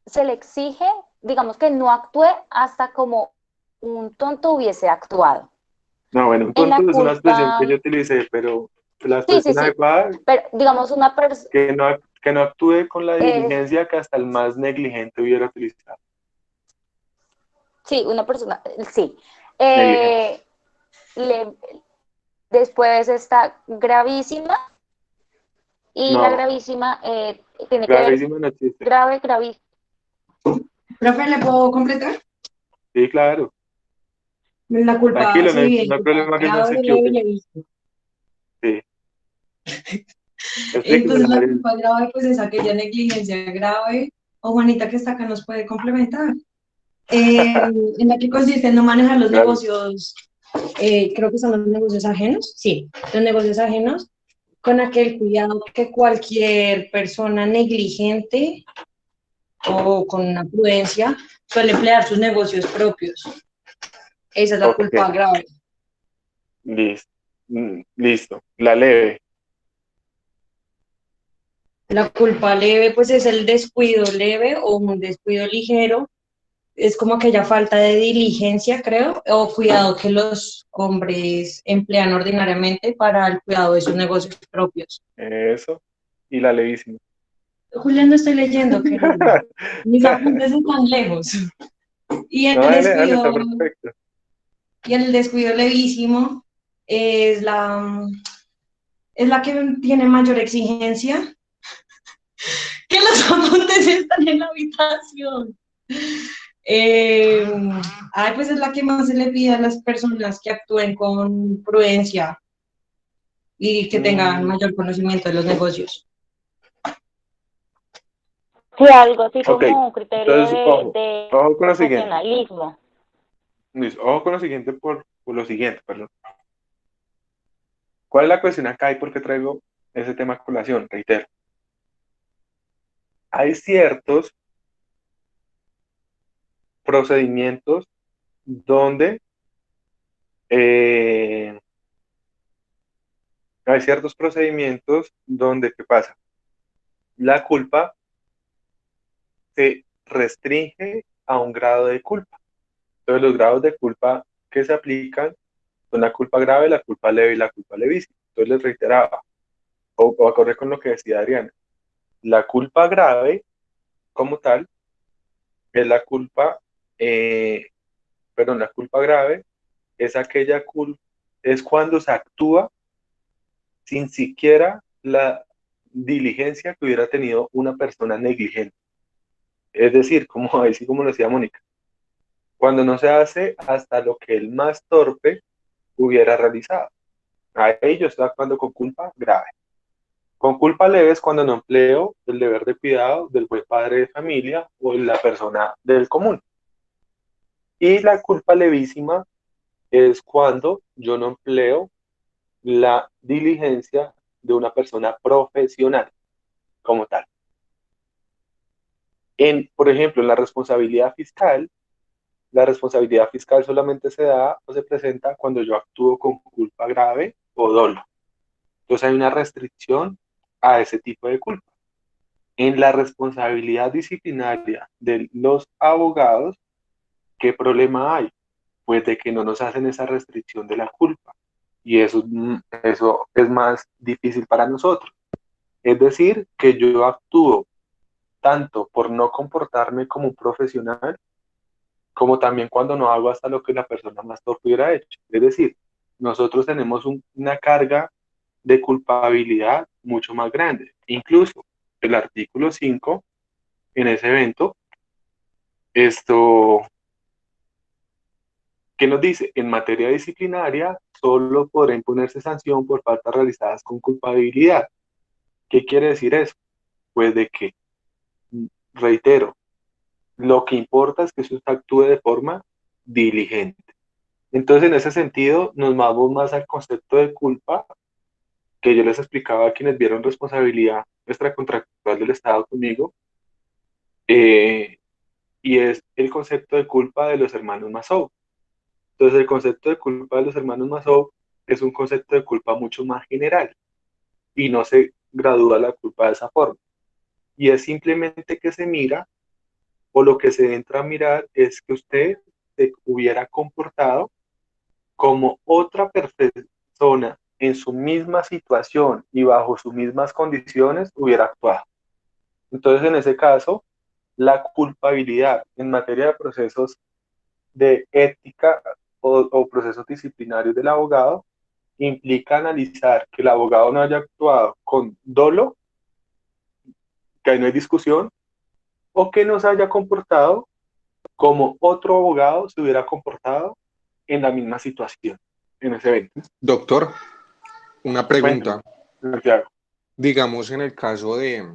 se le exige, digamos que no actúe hasta como un tonto hubiese actuado. No, bueno, un En la tonto es una expresión que culpa, yo utilicé, pero la sí, sí, expresión sí, adecuada, pero digamos una persona, que no actúe con la diligencia que hasta el más negligente hubiera utilizado. sí, una persona, sí. Negligente. Eh, le- Después está gravísima y la No, gravísima tiene que ver gravísimo no existe. grave, gravísimo. Profe, ¿le puedo completar? Sí, claro. La culpa Tranquilo, no hay, civil, no hay culpa problema que no se grave, leve y equivoquen. levísima. Sí. Entonces, la Explíquenme. culpa grave, pues es aquella negligencia grave, o Juanita que está acá nos puede complementar, en la que consiste en no manejar los Gracias. negocios, creo que son los negocios ajenos, sí, los negocios ajenos, con aquel cuidado que cualquier persona negligente o con una prudencia suele emplear sus negocios propios. Esa es la Ok, culpa grave. listo. Listo. La leve. La culpa leve, pues es el descuido leve o un descuido ligero. Es como aquella falta de diligencia, creo, o cuidado que los hombres emplean ordinariamente para el cuidado de sus negocios propios. Eso. Y la levísima. Julián, no estoy leyendo, querido. Mis apuntes están lejos. Y No, dale, está perfecto. en el descuido levísimo es la que tiene mayor exigencia, que los apuntes están en la habitación. Eh, pues es la que más se le pide a las personas que actúen con prudencia y que tengan mayor conocimiento de los negocios. Sí, algo así Ok, como un criterio entonces, ojo. de Ojo con lo siguiente. profesionalismo. Listo, ojo con lo siguiente por lo siguiente, perdón. ¿Cuál es la cuestión acá y por qué traigo ese tema a colación? Reitero. Hay ciertos procedimientos donde ¿qué pasa? La culpa se restringe a un grado de culpa. Entonces, los grados de culpa que se aplican son la culpa grave, la culpa leve y la culpa levísima. Entonces, les reiteraba, o acorde con lo que decía Adriana, la culpa grave como tal es la culpa, la culpa grave es aquella culpa, es cuando se actúa sin siquiera la diligencia que hubiera tenido una persona negligente. Es decir, como así como lo decía Mónica, cuando no se hace hasta lo que el más torpe hubiera realizado. Ahí yo estoy actuando con culpa grave. Con culpa leve es cuando no empleo el deber de cuidado del buen padre de familia o de la persona del común. Y la culpa levísima es cuando yo no empleo la diligencia de una persona profesional como tal. Por ejemplo, en la responsabilidad fiscal solamente se da o se presenta cuando yo actúo con culpa grave o dolo. Entonces hay una restricción a ese tipo de culpa. En la responsabilidad disciplinaria de los abogados, ¿qué problema hay? Pues de que no nos hacen esa restricción de la culpa. Y eso es más difícil para nosotros. Es decir, que yo actúo tanto por no comportarme como un profesional, como también cuando no hago hasta lo que la persona más torpe hubiera hecho. Es decir, nosotros tenemos una carga de culpabilidad mucho más grande. Incluso el artículo 5 en ese evento, esto, ¿qué nos dice? En materia disciplinaria, solo podrá imponerse sanción por faltas realizadas con culpabilidad. ¿Qué quiere decir eso? Pues de que, reitero, lo que importa es que usted actúe de forma diligente. Entonces, en ese sentido, nos vamos más al concepto de culpa que yo les explicaba a quienes vieron responsabilidad extracontractual del Estado conmigo, eh, y es el concepto de culpa de los hermanos Maslow. Entonces, el concepto de culpa de los hermanos Maslow es un concepto de culpa mucho más general y no se gradúa la culpa de esa forma. Y es simplemente que se mira, o lo que se entra a mirar es que usted se hubiera comportado como otra persona en su misma situación y bajo sus mismas condiciones hubiera actuado. Entonces, en ese caso, la culpabilidad en materia de procesos de ética o procesos disciplinarios del abogado implica analizar que el abogado no haya actuado con dolo, que ahí no hay discusión, o que no se haya comportado como otro abogado se hubiera comportado en la misma situación, en ese evento. Doctor, una pregunta. Santiago. Digamos, en el caso de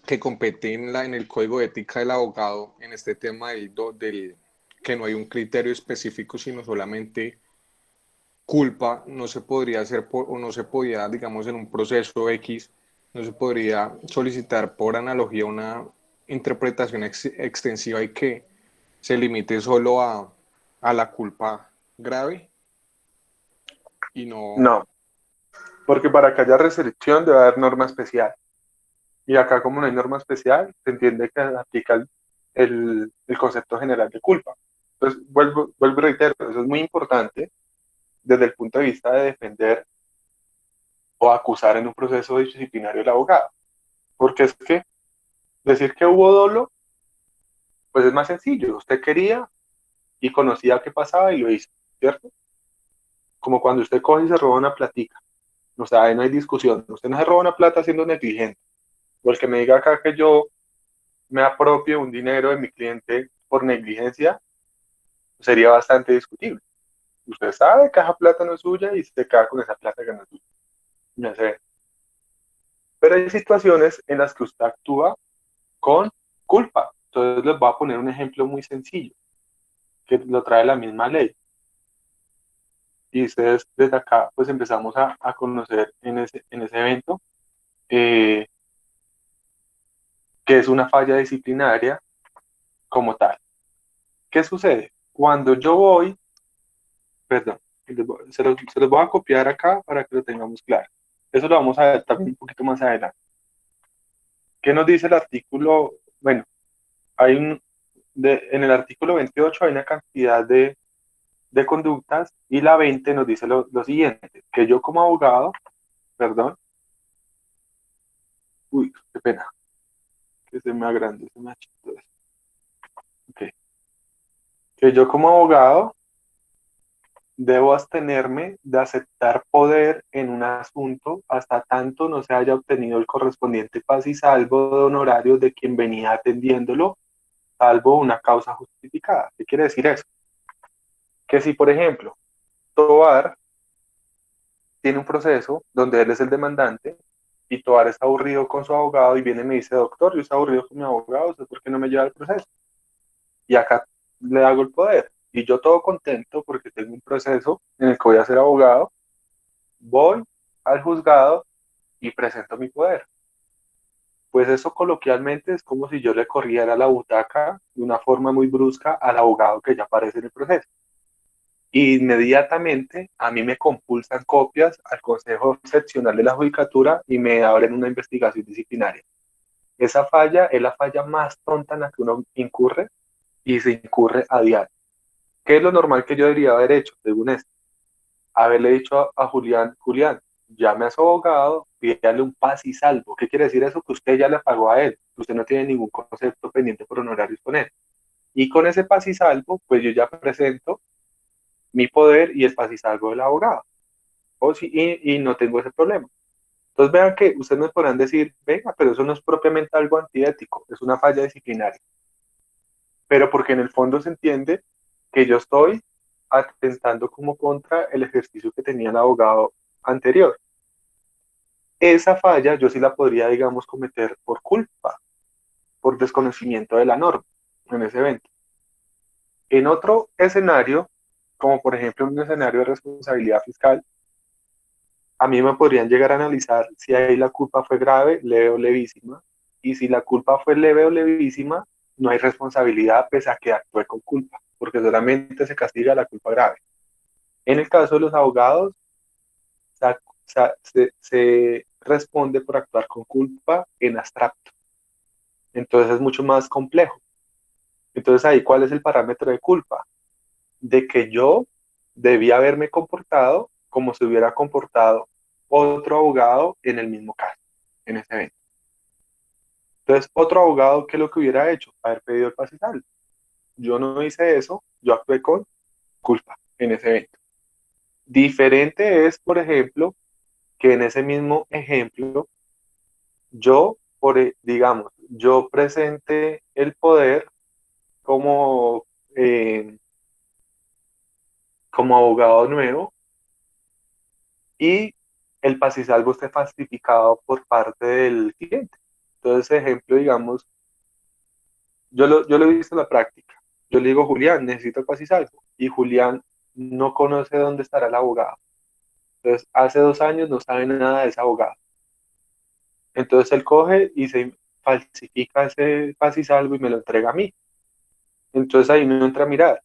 que compete en el código de ética del abogado, en este tema del que no hay un criterio específico, sino solamente culpa, no se podría hacer o no se podía, digamos, en un proceso X, no se podría solicitar por analogía una interpretación extensiva y que se limite solo a la culpa grave y no... No, porque para que haya restricción debe haber norma especial. Y acá, como no hay norma especial, se entiende que aplica el concepto general de culpa. Entonces, vuelvo y reitero, eso es muy importante desde el punto de vista de defender o acusar en un proceso disciplinario del abogado. Porque es que decir que hubo dolo, pues es más sencillo. Usted quería y conocía qué pasaba y lo hizo, ¿cierto? Como cuando usted coge y se roba una platica. O sea, ahí no hay discusión. Usted no se roba una plata siendo negligente. O el que me diga acá que yo me apropio un dinero de mi cliente por negligencia, sería bastante discutible. Usted sabe que esa plata no es suya y se queda con esa plata que no es suya. Ya sé. Pero hay situaciones en las que usted actúa con culpa. Entonces les voy a poner un ejemplo muy sencillo, que lo trae la misma ley. Y ustedes desde acá pues empezamos a conocer en ese evento que es una falla disciplinaria como tal. ¿Qué sucede? Cuando yo voy, perdón, se los voy a copiar acá para que lo tengamos claro. Eso lo vamos a ver también un poquito más adelante. ¿Qué nos dice el artículo? Bueno, en el artículo 28 hay una cantidad de conductas y la 20 nos dice lo siguiente, que yo como abogado, perdón, Uy, qué pena, que se me agrande, se me achicó. Ok. Que yo como abogado debo abstenerme de aceptar poder en un asunto hasta tanto no se haya obtenido el correspondiente paz y salvo de honorarios de quien venía atendiéndolo, salvo una causa justificada. ¿Qué quiere decir eso? Que si, por ejemplo, Tobar tiene un proceso donde él es el demandante y Tobar está aburrido con su abogado y viene y me dice, doctor, yo estoy aburrido con mi abogado, ¿usted por qué no me lleva el proceso? Y acá le hago el poder. Y yo todo contento porque tengo un proceso en el que voy a ser abogado, voy al juzgado y presento mi poder. Pues eso coloquialmente es como si yo le corriera la butaca de una forma muy brusca al abogado que ya aparece en el proceso. Inmediatamente a mí me compulsan copias al Consejo Seccional de la Judicatura y me abren una investigación disciplinaria. Esa falla es la falla más tonta en la que uno incurre y se incurre a diario. ¿Qué es lo normal que yo debería haber hecho, según esto? Haberle dicho a Julián, Julián, llame a su abogado, pídale un paz y salvo. ¿Qué quiere decir eso? Que usted ya le pagó a él, usted no tiene ningún concepto pendiente por honorarios con él. Y con ese paz y salvo, pues yo ya presento mi poder y el paz y salvo del abogado. O sí, y no tengo ese problema. Entonces vean que ustedes me podrán decir, venga, pero eso no es propiamente algo antiético, es una falla disciplinaria. Pero porque en el fondo se entiende que yo estoy atentando como contra el ejercicio que tenía el abogado anterior. Esa falla yo sí la podría, digamos, cometer por culpa, por desconocimiento de la norma en ese evento. En otro escenario, como por ejemplo un escenario de responsabilidad fiscal, a mí me podrían llegar a analizar si ahí la culpa fue grave, leve o levísima, y si la culpa fue leve o levísima, no hay responsabilidad pese a que actué con culpa, porque solamente se castiga la culpa grave. En el caso de los abogados, se responde por actuar con culpa en abstracto. Entonces es mucho más complejo. Entonces ahí, ¿cuál es el parámetro de culpa? De que yo debía haberme comportado como se hubiera comportado otro abogado en el mismo caso, en ese evento. Entonces, otro abogado, ¿qué es lo que hubiera hecho? Haber pedido el paz y salvo. Yo no hice eso, yo actué con culpa en ese evento. Diferente es, por ejemplo, que en ese mismo ejemplo, yo, digamos, yo presente el poder como, eh, como abogado nuevo y el paz y salvo esté falsificado por parte del cliente. Entonces, ejemplo, digamos, yo lo he visto en la práctica. Yo le digo, Julián, necesito paz y salvo. Y Julián no conoce dónde estará el abogado. Entonces, hace 2 años no sabe nada de ese abogado. Entonces, él coge y se falsifica ese paz y salvo y me lo entrega a mí. Entonces, ahí me entra a mirar.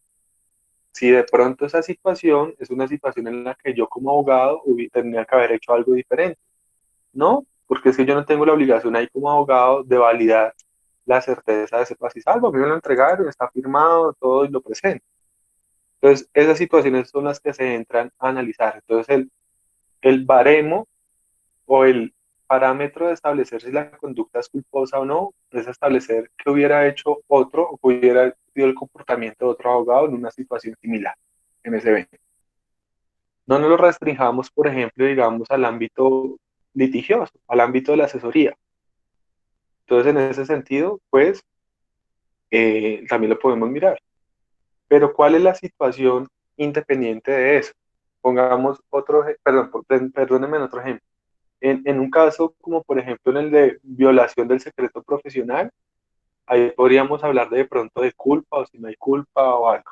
Si de pronto esa situación es una situación en la que yo como abogado tendría que haber hecho algo diferente. No, porque es que yo no tengo la obligación ahí como abogado de validar la certeza de ese paz y salvo. A mí me lo entregaron, está firmado, todo y lo presento. Entonces, esas situaciones son las que se entran a analizar. Entonces, el baremo o el parámetro de establecer si la conducta es culposa o no es establecer qué hubiera hecho otro o qué hubiera sido el comportamiento de otro abogado en una situación similar en ese evento. No nos lo restringamos, por ejemplo, digamos, al ámbito litigioso, al ámbito de la asesoría. Entonces, en ese sentido, pues, también lo podemos mirar. Pero, ¿cuál es la situación independiente de eso? Pongamos otro, perdónenme en otro ejemplo. En un caso como, por ejemplo, en el de violación del secreto profesional, ahí podríamos hablar de pronto de culpa o si no hay culpa o algo.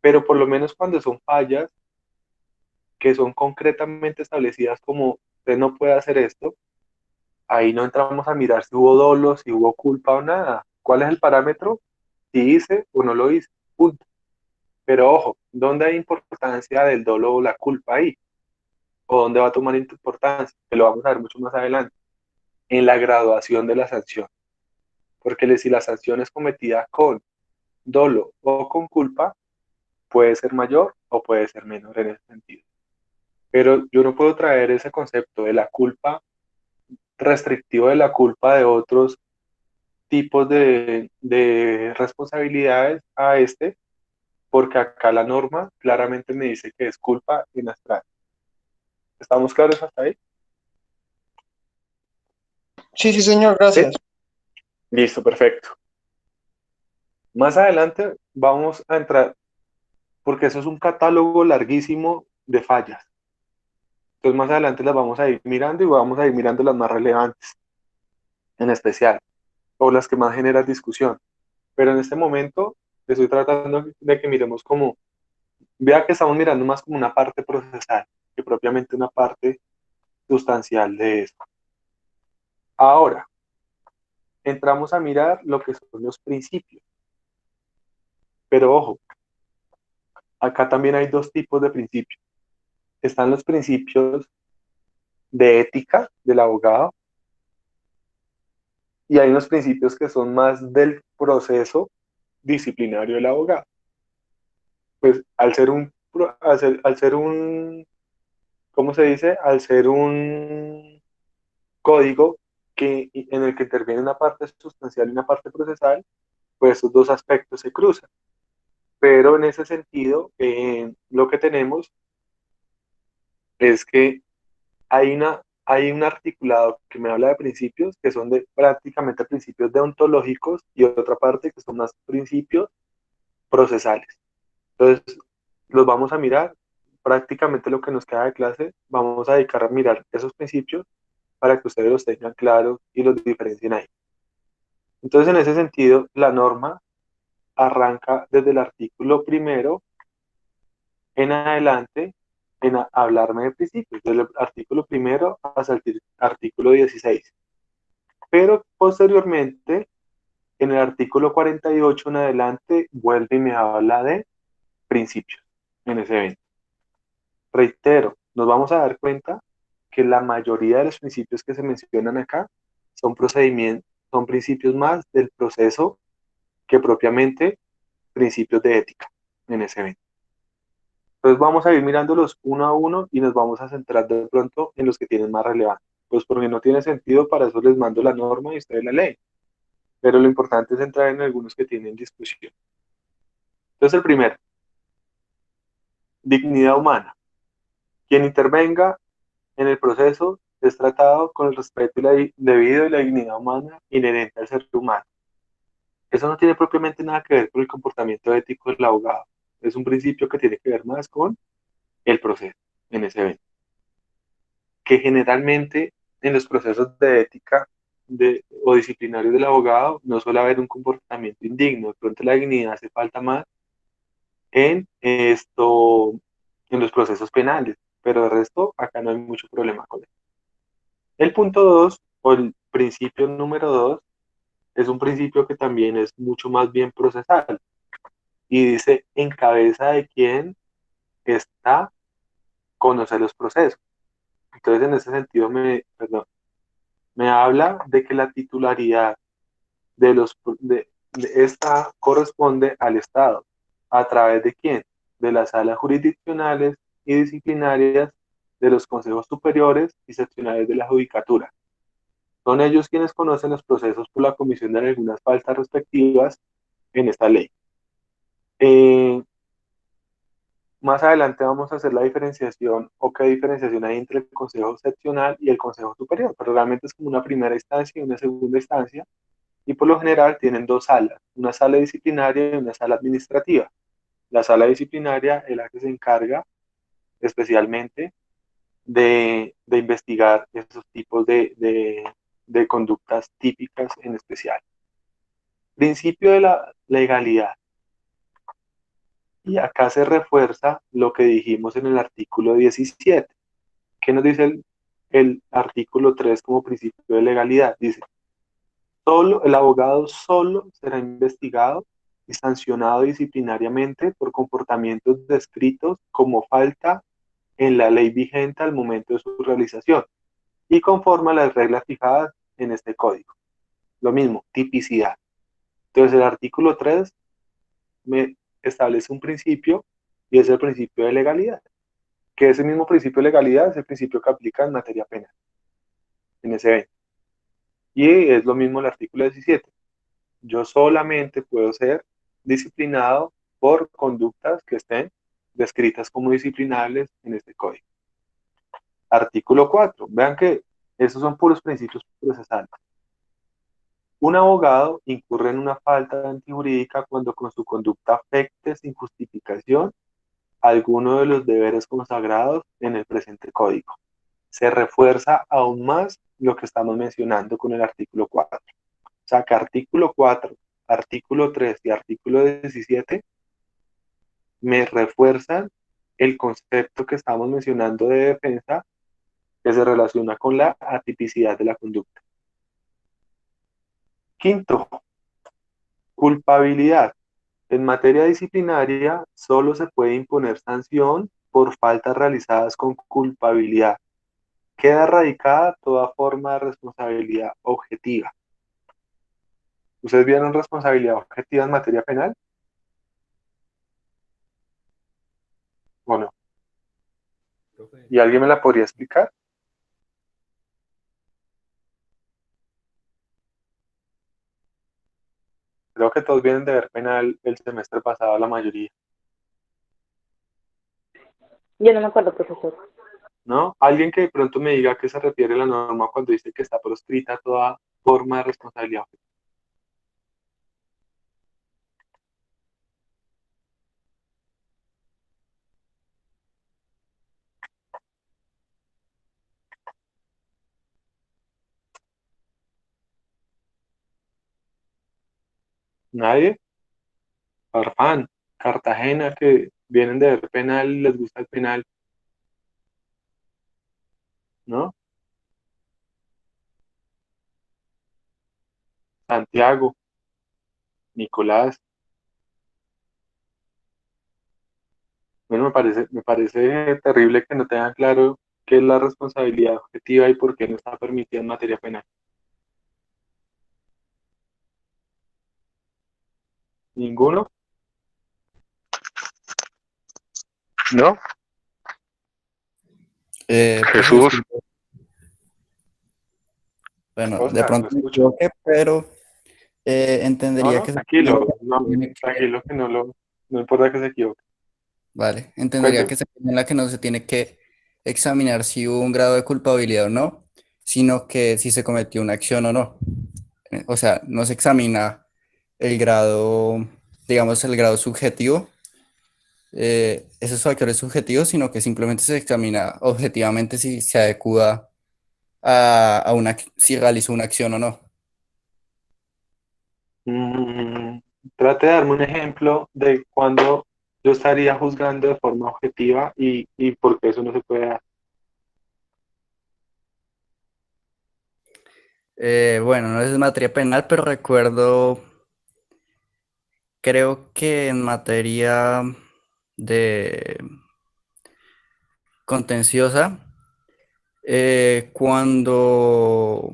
Pero por lo menos cuando son fallas que son concretamente establecidas como usted no puede hacer esto, ahí no entramos a mirar si hubo dolo, si hubo culpa o nada. ¿Cuál es el parámetro? Si hice o no lo hice. Punto. Pero ojo, ¿dónde hay importancia del dolo o la culpa ahí? ¿O dónde va a tomar importancia? Que lo vamos a ver mucho más adelante. En la graduación de la sanción. Porque si la sanción es cometida con dolo o con culpa, puede ser mayor o puede ser menor en ese sentido. Pero yo no puedo traer ese concepto de la culpa restrictivo de la culpa de otros tipos de responsabilidades a este, porque acá la norma claramente me dice que es culpa en abstracto. ¿Estamos claros hasta ahí? Sí, sí, señor, ¿Sí? gracias. Listo, perfecto. Más adelante vamos a entrar, porque eso es un catálogo larguísimo de fallas. Entonces más adelante las vamos a ir mirando y vamos a ir mirando las más relevantes, en especial, o las que más generan discusión. Pero en este momento estoy tratando de que miremos como, vea que estamos mirando más como una parte procesal que propiamente una parte sustancial de esto. Ahora, entramos a mirar lo que son los principios. Pero ojo, acá también hay dos tipos de principios. Están los principios de ética del abogado y hay unos principios que son más del proceso disciplinario del abogado. Pues al ser un, ¿cómo se dice? Al ser un código en el que interviene una parte sustancial y una parte procesal, pues esos dos aspectos se cruzan. Pero en ese sentido, lo que tenemos es que hay un articulado que me habla de principios que son de prácticamente principios deontológicos y otra parte que son más principios procesales. Entonces, los vamos a mirar. Prácticamente lo que nos queda de clase, vamos a dedicar a mirar esos principios para que ustedes los tengan claros y los diferencien ahí. Entonces, en ese sentido, la norma arranca desde el artículo primero en adelante hablarme de principios, desde el artículo primero hasta el artículo 16. Pero posteriormente, en el artículo 48 en adelante, vuelve y me habla de principios en ese evento. Reitero, nos vamos a dar cuenta que la mayoría de los principios que se mencionan acá son son principios más del proceso que propiamente principios de ética en ese evento. Entonces vamos a ir mirándolos uno a uno y nos vamos a centrar de pronto en los que tienen más relevancia. Pues porque no tiene sentido, para eso les mando la norma y ustedes la leen. Pero lo importante es entrar en algunos que tienen discusión. Entonces el primero, dignidad humana. Quien intervenga en el proceso es tratado con el respeto debido y la dignidad humana inherente al ser humano. Eso no tiene propiamente nada que ver con el comportamiento ético del abogado. Es un principio que tiene que ver más con el proceso en ese evento. Que generalmente en los procesos de ética o disciplinarios del abogado no suele haber un comportamiento indigno. De pronto la dignidad hace falta más en los procesos penales, pero de resto acá no hay mucho problema con eso. El punto 2 o el principio número 2 es un principio que también es mucho más bien procesal y dice en cabeza de quién está conocer los procesos. Entonces en ese sentido me habla de que la titularidad de esta corresponde al Estado. ¿A través de quién? De las salas jurisdiccionales y disciplinarias de los consejos superiores y seccionales de la judicatura. Son ellos quienes conocen los procesos por la comisión de algunas faltas respectivas en esta ley. Más adelante vamos a hacer la diferenciación o qué diferenciación hay entre el consejo seccional y el consejo superior, pero realmente es como una primera instancia y una segunda instancia, y por lo general tienen dos salas, una sala disciplinaria y una sala administrativa. La sala disciplinaria es la que se encarga especialmente de investigar esos tipos de conductas típicas en especial. Principio de la legalidad. Y acá se refuerza lo que dijimos en el artículo 17. ¿Qué nos dice el artículo 3 como principio de legalidad? Dice, el abogado solo será investigado y sancionado disciplinariamente por comportamientos descritos como falta en la ley vigente al momento de su realización y conforme a las reglas fijadas en este código. Lo mismo, tipicidad. Entonces el artículo 3 me establece un principio y es el principio de legalidad, que ese mismo principio de legalidad es el principio que aplica en materia penal en ese evento. Y es lo mismo el artículo 17. Yo solamente puedo ser disciplinado por conductas que estén descritas como disciplinables en este código. Artículo 4. Vean que esos son puros principios procesales. Un abogado incurre en una falta antijurídica cuando con su conducta afecte sin justificación alguno de los deberes consagrados en el presente código. Se refuerza aún más lo que estamos mencionando con el artículo 4. O sea que artículo 4, artículo 3 y artículo 17 me refuerzan el concepto que estamos mencionando de defensa que se relaciona con la atipicidad de la conducta. Quinto, culpabilidad. En materia disciplinaria, solo se puede imponer sanción por faltas realizadas con culpabilidad. Queda radicada toda forma de responsabilidad objetiva. ¿Ustedes vieron responsabilidad objetiva en materia penal? ¿O no? ¿Y alguien me la podría explicar? Creo que todos vienen de ver penal el semestre pasado, la mayoría. Yo no me acuerdo, profesor. ¿No? Alguien que de pronto me diga a qué se refiere la norma cuando dice que está proscrita toda forma de responsabilidad objetiva. ¿Nadie? Farfán, Cartagena, que vienen de ver penal y les gusta el penal, ¿no? Santiago, Nicolás. Bueno, me parece terrible que no tengan claro qué es la responsabilidad objetiva y por qué no está permitida en materia penal. ¿Ninguno? ¿No? Profe, Jesús. disculpe. Bueno, de Oscar, lo pronto me escucho. equivoqué, pero No, entendería no, que se tranquilo, tiene no, tranquilo que no importa que se equivoque. vale, entendería Cuénteme. que se tiene en la que no se tiene que examinar si hubo un grado de culpabilidad o no, sino que si se cometió una acción o no. O sea, no se examina el grado, digamos, el grado subjetivo, esos factores subjetivos, sino que simplemente se examina objetivamente si se adecua si realizó una acción o no. Mm, Trate de darme un ejemplo de cuando yo estaría juzgando de forma objetiva y por qué eso no se puede dar. Bueno, no es materia penal, pero recuerdo, creo que en materia de contenciosa, cuando...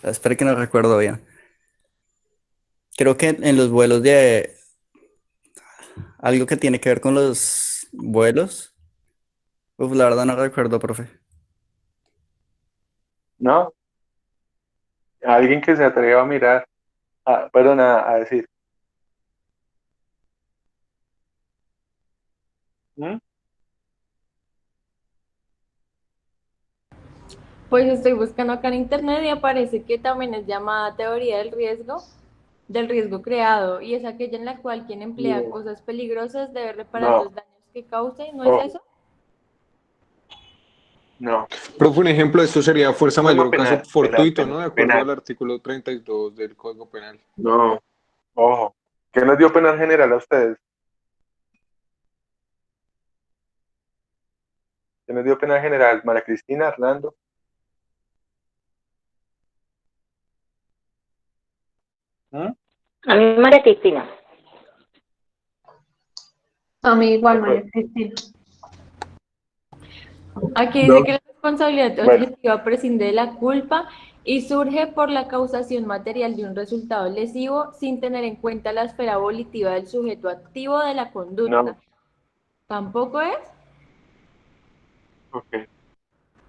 espera que no recuerdo bien. Creo que en los vuelos de... Algo que tiene que ver con los vuelos. Uf, la verdad no recuerdo, profe. ¿No? Alguien que se atreva a mirar, perdón, a decir. ¿Mm? Pues estoy buscando acá en internet y aparece que también es llamada teoría del riesgo creado, y es aquella en la cual quien emplea No, cosas peligrosas debe reparar no, los daños que cause, ¿no es ojo, eso? no. Profe, un ejemplo de esto sería fuerza mayor Norma o caso penal, penal, fortuito, penal, ¿no? De acuerdo penal. al artículo 32 del Código Penal. No, ojo. ¿Qué nos dio penal general a ustedes? ¿Qué nos dio penal general? María Cristina, Hernando. ¿Mm? A mí, María Cristina. A mí igual, Después. María Cristina. Aquí dice No. que la responsabilidad Bueno, objetiva prescinde de la culpa y surge por la causación material de un resultado lesivo sin tener en cuenta la esfera volitiva del sujeto activo de la no, conducta. ¿Tampoco es? ok.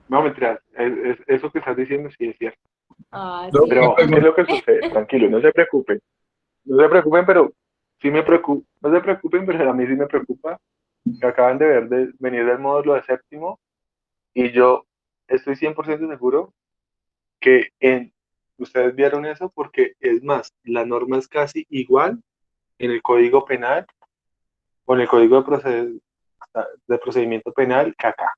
No, mentiras, eso que estás diciendo sí es cierto. Ah, Lo- sí. Pero, ¿qué es lo que sucede? Tranquilo, no se preocupen, pero sí me preocupa, no se preocupen, pero a mí sí me preocupa que acaban de venir del módulo de séptimo y yo estoy 100% seguro que ustedes vieron eso porque es más, la norma es casi igual en el Código Penal o en el Código de Procedimiento Penal que acá.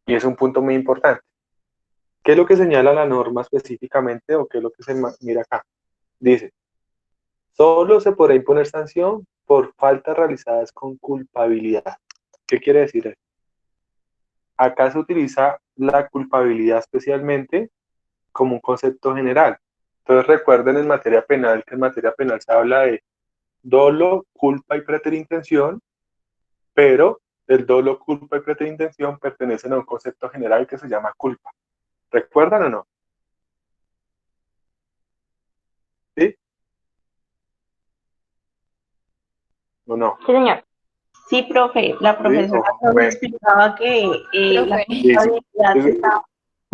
Y es un punto muy importante. ¿Qué es lo que señala la norma específicamente o qué es lo que se mira acá? Dice, solo se podrá imponer sanción por faltas realizadas con culpabilidad. ¿Qué quiere decir eso? Acá se utiliza la culpabilidad especialmente como un concepto general. Entonces recuerden en materia penal que en materia penal se habla de dolo, culpa y preterintención, pero el dolo, culpa y preterintención pertenecen a un concepto general que se llama culpa. ¿Recuerdan o no? ¿Sí? ¿O no? Sí, señor. Sí, profe, la ¿Sí? profesora Oh, nos bueno, explicaba que la Profe. listo. culpabilidad se está...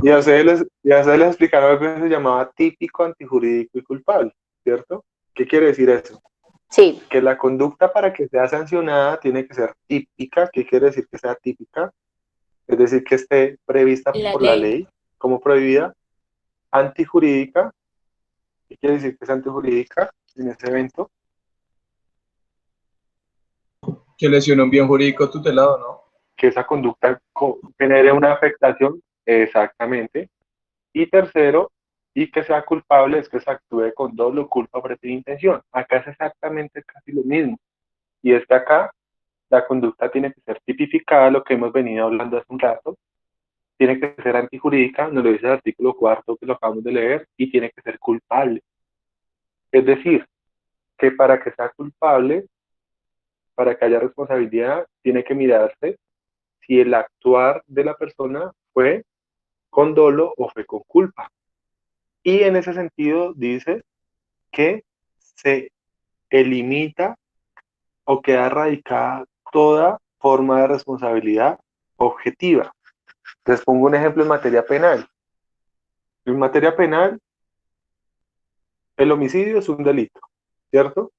Y a ustedes les explicaron algo que se llamaba típico, antijurídico y culpable, ¿cierto? ¿Qué quiere decir eso? Sí, Que la conducta para que sea sancionada tiene que ser típica. ¿Qué quiere decir que sea típica? Es decir, que esté prevista La por la ley. ley como prohibida. Antijurídica. ¿Qué quiere decir que es antijurídica en ese evento? Que lesiona un bien jurídico tutelado, ¿no? Que esa conducta genere una afectación, exactamente. Y tercero, y que sea culpable es que se actúe con dolo, culpa, preterintención. Acá es exactamente casi lo mismo. Y es que acá la conducta tiene que ser tipificada, lo que hemos venido hablando hace un rato, tiene que ser antijurídica, nos lo dice el artículo cuarto que lo acabamos de leer, y tiene que ser culpable. Es decir, que para que sea culpable, para que haya responsabilidad, tiene que mirarse si el actuar de la persona fue con dolo o fue con culpa. Y en ese sentido dice que se elimina o queda radicada toda forma de responsabilidad objetiva. Les pongo un ejemplo en materia penal. En materia penal, el homicidio es un delito, ¿cierto?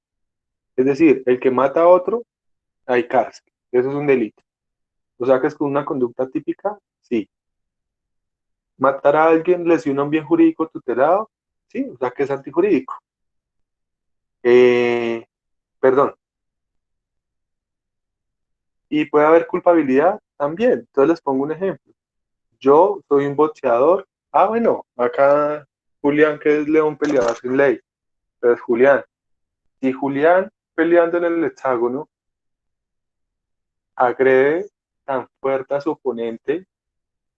Es decir, el que mata a otro, hay cárcel. Eso es un delito. O sea que es con una conducta típica, sí. Matar a alguien lesiona un bien jurídico tutelado, sí, o sea que es antijurídico. Eh, Perdón. Y puede haber culpabilidad también. Entonces les pongo un ejemplo. Yo soy un boxeador. Ah, bueno, acá Julián, que es león peleador sin ley. Entonces, Julián. Si Julián peleando en el hexágono agrede tan fuerte a su oponente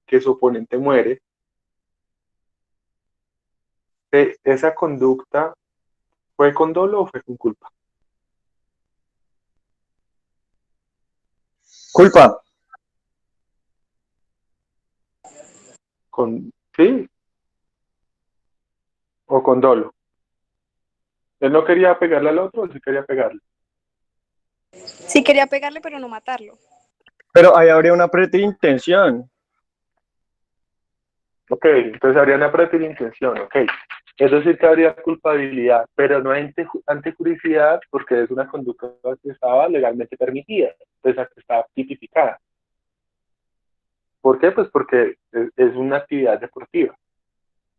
que su oponente muere, ¿esa conducta fue con dolo o fue con culpa? Culpa. ¿Sí? ¿O con dolo? Él no quería pegarle al otro, o sí quería pegarle. Sí quería pegarle, pero no matarlo. Pero ahí habría una preterintención. Ok, entonces habría una preterintención, ok. Es decir, que habría culpabilidad, pero no hay antijuricidad porque es una conducta que estaba legalmente permitida, entonces que estaba tipificada. ¿Por qué? Pues porque es una actividad deportiva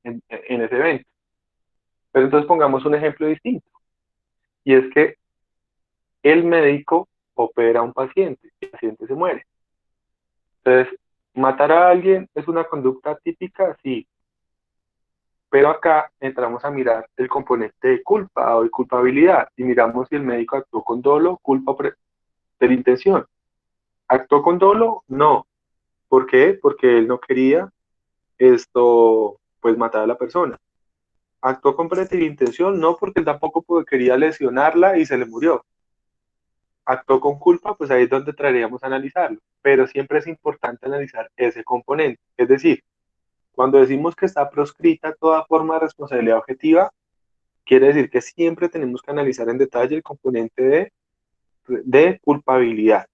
en ese evento. Pero entonces pongamos un ejemplo distinto, y es que el médico opera a un paciente y el paciente se muere. Entonces, matar a alguien es una conducta típica, sí, pero acá entramos a mirar el componente de culpa o de culpabilidad y miramos si el médico actuó con dolo, culpa o de la intención. ¿Actuó con dolo? No. ¿Por qué? Porque él no quería pues matar a la persona. ¿Actuó con intención? No, porque él tampoco quería lesionarla y se le murió. ¿Actuó con culpa? Pues ahí es donde traeríamos a analizarlo. Pero siempre es importante analizar ese componente. Es decir, cuando decimos que está proscrita toda forma de responsabilidad objetiva, quiere decir que siempre tenemos que analizar en detalle el componente de culpabilidad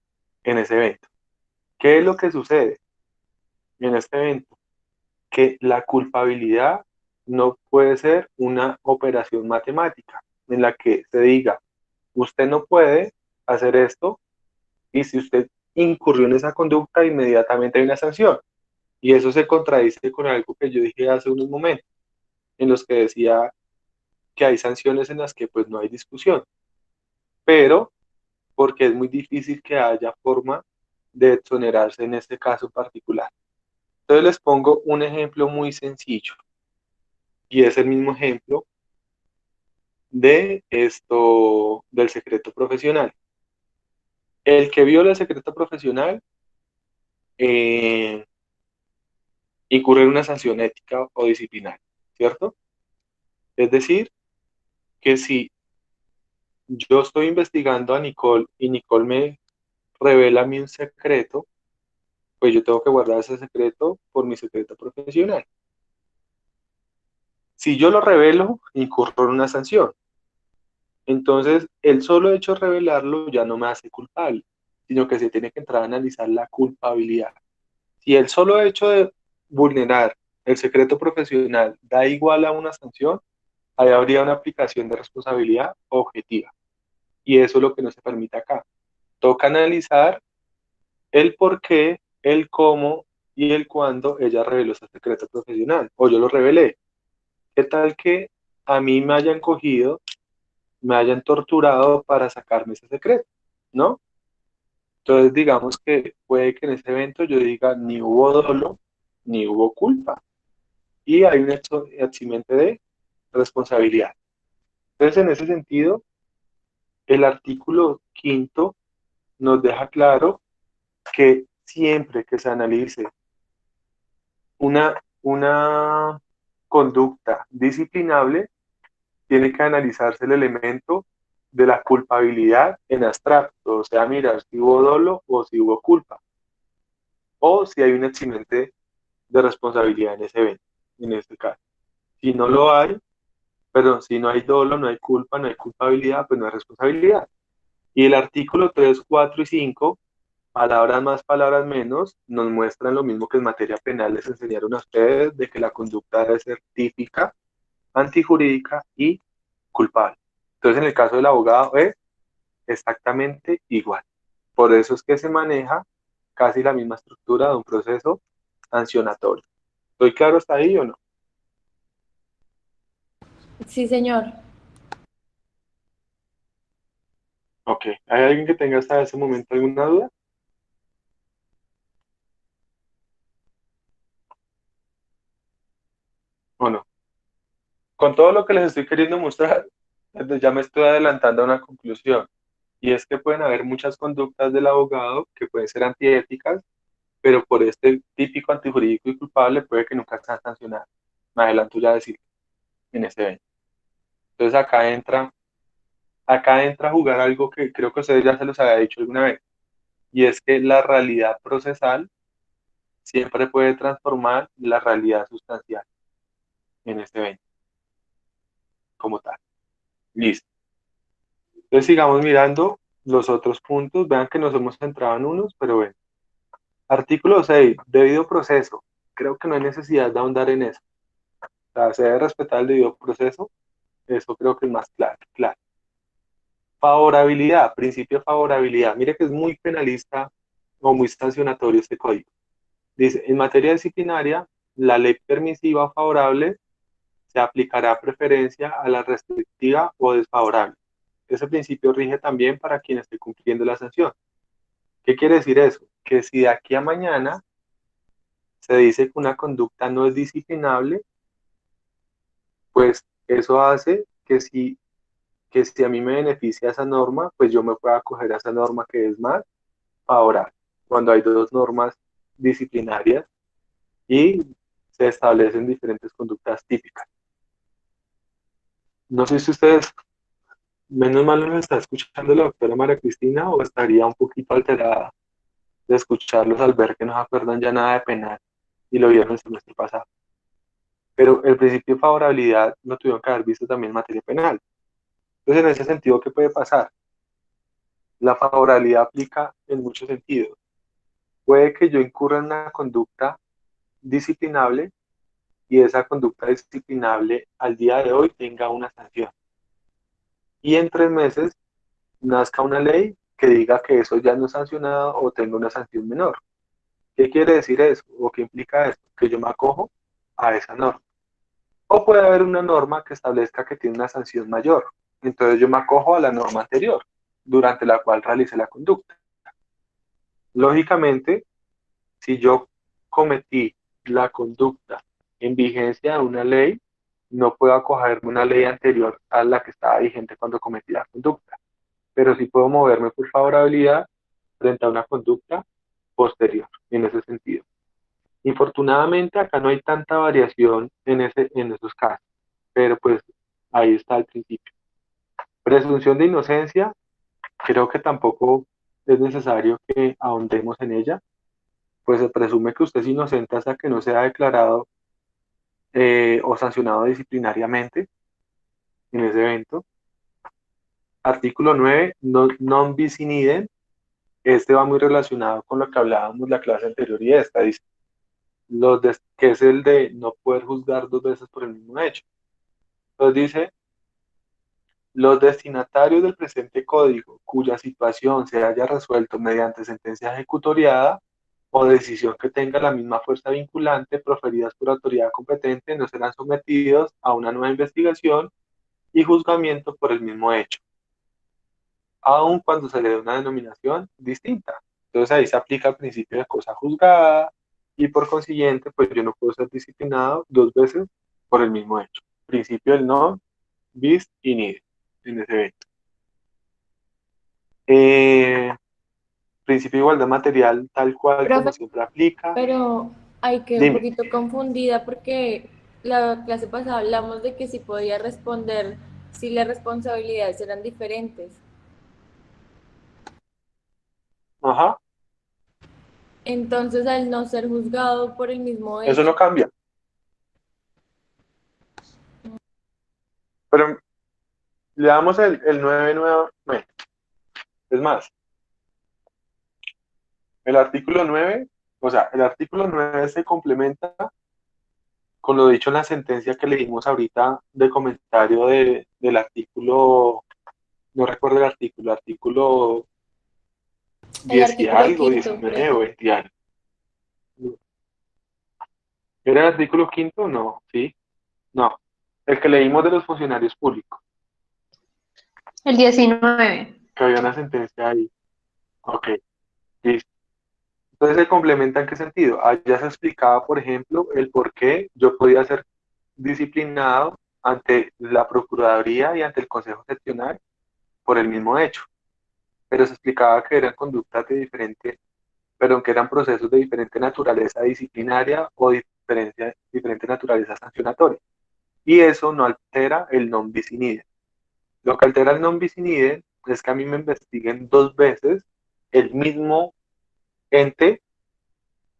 en ese evento. ¿Qué es lo que sucede? en este evento, que la culpabilidad no puede ser una operación matemática en la que se diga, usted no puede hacer esto y si usted incurrió en esa conducta, inmediatamente hay una sanción. Y eso se contradice con algo que yo dije hace unos momentos, en los que decía que hay sanciones en las que pues no hay discusión, pero porque es muy difícil que haya forma de exonerarse en este caso particular. Entonces les pongo un ejemplo muy sencillo y es el mismo ejemplo de esto del secreto profesional. El que viola el secreto profesional eh, incurre en una sanción ética o disciplinaria, ¿cierto? Es decir, que si yo estoy investigando a Nicole y Nicole me revela a mí un secreto, pues yo tengo que guardar ese secreto por mi secreto profesional. Si yo lo revelo, incurro en una sanción. Entonces, el solo hecho de revelarlo ya no me hace culpable, sino que se tiene que entrar a analizar la culpabilidad. Si el solo hecho de vulnerar el secreto profesional da igual a una sanción, ahí habría una aplicación de responsabilidad objetiva. Y eso es lo que no se permite acá. Toca analizar el por qué, el cómo y el cuándo ella reveló ese secreto profesional o yo lo revelé. ¿Qué tal que a mí me hayan cogido, me hayan torturado para sacarme ese secreto? ¿No? Entonces digamos que puede que en ese evento yo diga ni hubo dolo, ni hubo culpa. Y hay un eximente de responsabilidad. Entonces en ese sentido, el artículo quinto nos deja claro que siempre que se analice una conducta disciplinable, tiene que analizarse el elemento de la culpabilidad en abstracto, o sea, mirar si hubo dolo o si hubo culpa, o si hay un eximente de responsabilidad en ese evento, en este caso. Si no lo hay, perdón, si no hay dolo, no hay culpa, no hay culpabilidad, pues no hay responsabilidad. Y el artículo 3, 4 y 5, palabras más, palabras menos, nos muestran lo mismo que en materia penal les enseñaron a ustedes, de que la conducta debe ser típica, antijurídica y culpable. Entonces, en el caso del abogado es exactamente igual. Por eso es que se maneja casi la misma estructura de un proceso sancionatorio. ¿Estoy claro hasta ahí o no? Sí, señor. Ok. ¿Hay alguien que tenga hasta ese momento alguna duda? ¿O no? Con todo lo que les estoy queriendo mostrar, ya me estoy adelantando a una conclusión. Y es que pueden haber muchas conductas del abogado que pueden ser antiéticas, pero por este típico antijurídico y culpable puede que nunca sean sancionadas. Me adelanto ya a decir en ese evento. Entonces acá entra a jugar algo que creo que ustedes ya se los había dicho alguna vez, y es que la realidad procesal siempre puede transformar la realidad sustancial en este evento, como tal. Listo. Entonces sigamos mirando los otros puntos. Vean que nos hemos centrado en unos, pero bueno. Artículo 6, debido proceso. Creo que no hay necesidad de ahondar en eso. O sea, se debe respetar el debido proceso. Eso creo que es más claro. Claro. Favorabilidad, principio de favorabilidad. Mire que es muy penalista o muy sancionatorio este código. Dice, en materia disciplinaria, la ley permisiva o favorable se aplicará preferencia a la restrictiva o desfavorable. Ese principio rige también para quien esté cumpliendo la sanción. ¿Qué quiere decir eso? Que si de aquí a mañana se dice que una conducta no es disciplinable, pues eso hace que si a mí me beneficia esa norma, pues yo me pueda acoger a esa norma que es más favorable. Cuando hay dos normas disciplinarias y se establecen diferentes conductas típicas. No sé si ustedes, menos mal nos está escuchando la doctora María Cristina o estaría un poquito alterada de escucharlos al ver que no se acuerdan ya nada de penal y lo vieron el semestre pasado. Pero el principio de favorabilidad lo tuvieron que haber visto también en materia penal. Entonces, en ese sentido, ¿qué puede pasar? La favorabilidad aplica en muchos sentidos. Puede que yo incurra en una conducta disciplinable y esa conducta disciplinable al día de hoy tenga una sanción. Y en 3 meses nazca una ley que diga que eso ya no es sancionado o tenga una sanción menor. ¿Qué quiere decir eso? ¿O qué implica eso? Que yo me acojo a esa norma. O puede haber una norma que establezca que tiene una sanción mayor. Entonces yo me acojo a la norma anterior, durante la cual realicé la conducta. Lógicamente, si yo cometí la conducta en vigencia de una ley, no puedo acogerme a una ley anterior a la que estaba vigente cuando cometí la conducta, pero sí puedo moverme por favorabilidad frente a una conducta posterior, en ese sentido. Infortunadamente, acá no hay tanta variación en esos casos, pero pues ahí está el principio. Presunción de inocencia, creo que tampoco es necesario que ahondemos en ella, pues se presume que usted es inocente hasta que no sea declarado o sancionado disciplinariamente en ese evento. Artículo 9, non bis in idem. Este va muy relacionado con lo que hablábamos la clase anterior y esta, dice, que es el de no poder juzgar 2 veces por el mismo hecho. Entonces dice, los destinatarios del presente código, cuya situación se haya resuelto mediante sentencia ejecutoriada o decisión que tenga la misma fuerza vinculante proferidas por autoridad competente, no serán sometidos a una nueva investigación y juzgamiento por el mismo hecho, aun cuando se le dé una denominación distinta. Entonces ahí se aplica el principio de cosa juzgada y por consiguiente, pues yo no puedo ser disciplinado 2 veces por el mismo hecho. Principio del non bis in idem en ese evento. Principio de igualdad material tal cual como Profe, siempre aplica. pero hay que un Dime. poquito confundida porque la clase pasada hablamos de que si podía responder si las responsabilidades eran diferentes. Ajá, Entonces, al no ser juzgado por el mismo eso no hecho, cambia. Pero le damos el 9 nuevamente. Es más, el artículo 9, o sea, el artículo 9 se complementa con lo dicho en la sentencia que leímos ahorita de comentario del artículo, no recuerdo el artículo el 10 y artículo algo, quinto, 19 o creo. 20 y algo. ¿Era el artículo quinto? No, sí, no. El que leímos de los funcionarios públicos, El 19. que había una sentencia ahí. Ok, listo. Entonces se complementa en qué sentido. Ya se explicaba, por ejemplo, el por qué yo podía ser disciplinado ante la Procuraduría y ante el Consejo Seccional por el mismo hecho. Pero se explicaba que eran conductas de diferente, perdón, que eran procesos de diferente naturaleza disciplinaria o diferente naturaleza sancionatoria. Y eso no altera el non bis in idem. Lo que altera el non bis in idem es que a mí me investiguen 2 veces el mismo ente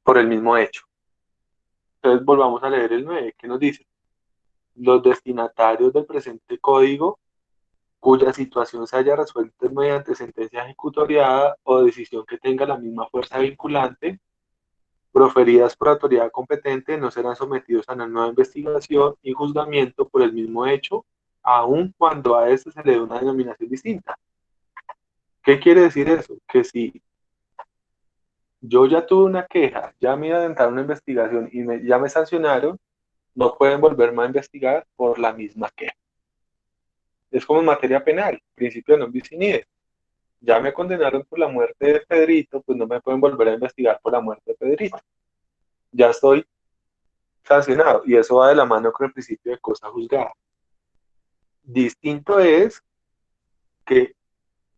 por el mismo hecho. Entonces volvamos a leer el 9, que nos dice, los destinatarios del presente código cuya situación se haya resuelto mediante sentencia ejecutoriada o decisión que tenga la misma fuerza vinculante, proferidas por autoridad competente, no serán sometidos a una nueva investigación y juzgamiento por el mismo hecho, aun cuando a este se le dé una denominación distinta. ¿Qué quiere decir eso? Que si yo ya tuve una queja, ya me adelantaron una investigación y ya me sancionaron, no pueden volverme a investigar por la misma queja. Es como en materia penal, principio de non bis in idem. Ya me condenaron por la muerte de Pedrito, pues no me pueden volver a investigar por la muerte de Pedrito. Ya estoy sancionado y eso va de la mano con el principio de cosa juzgada. Distinto es que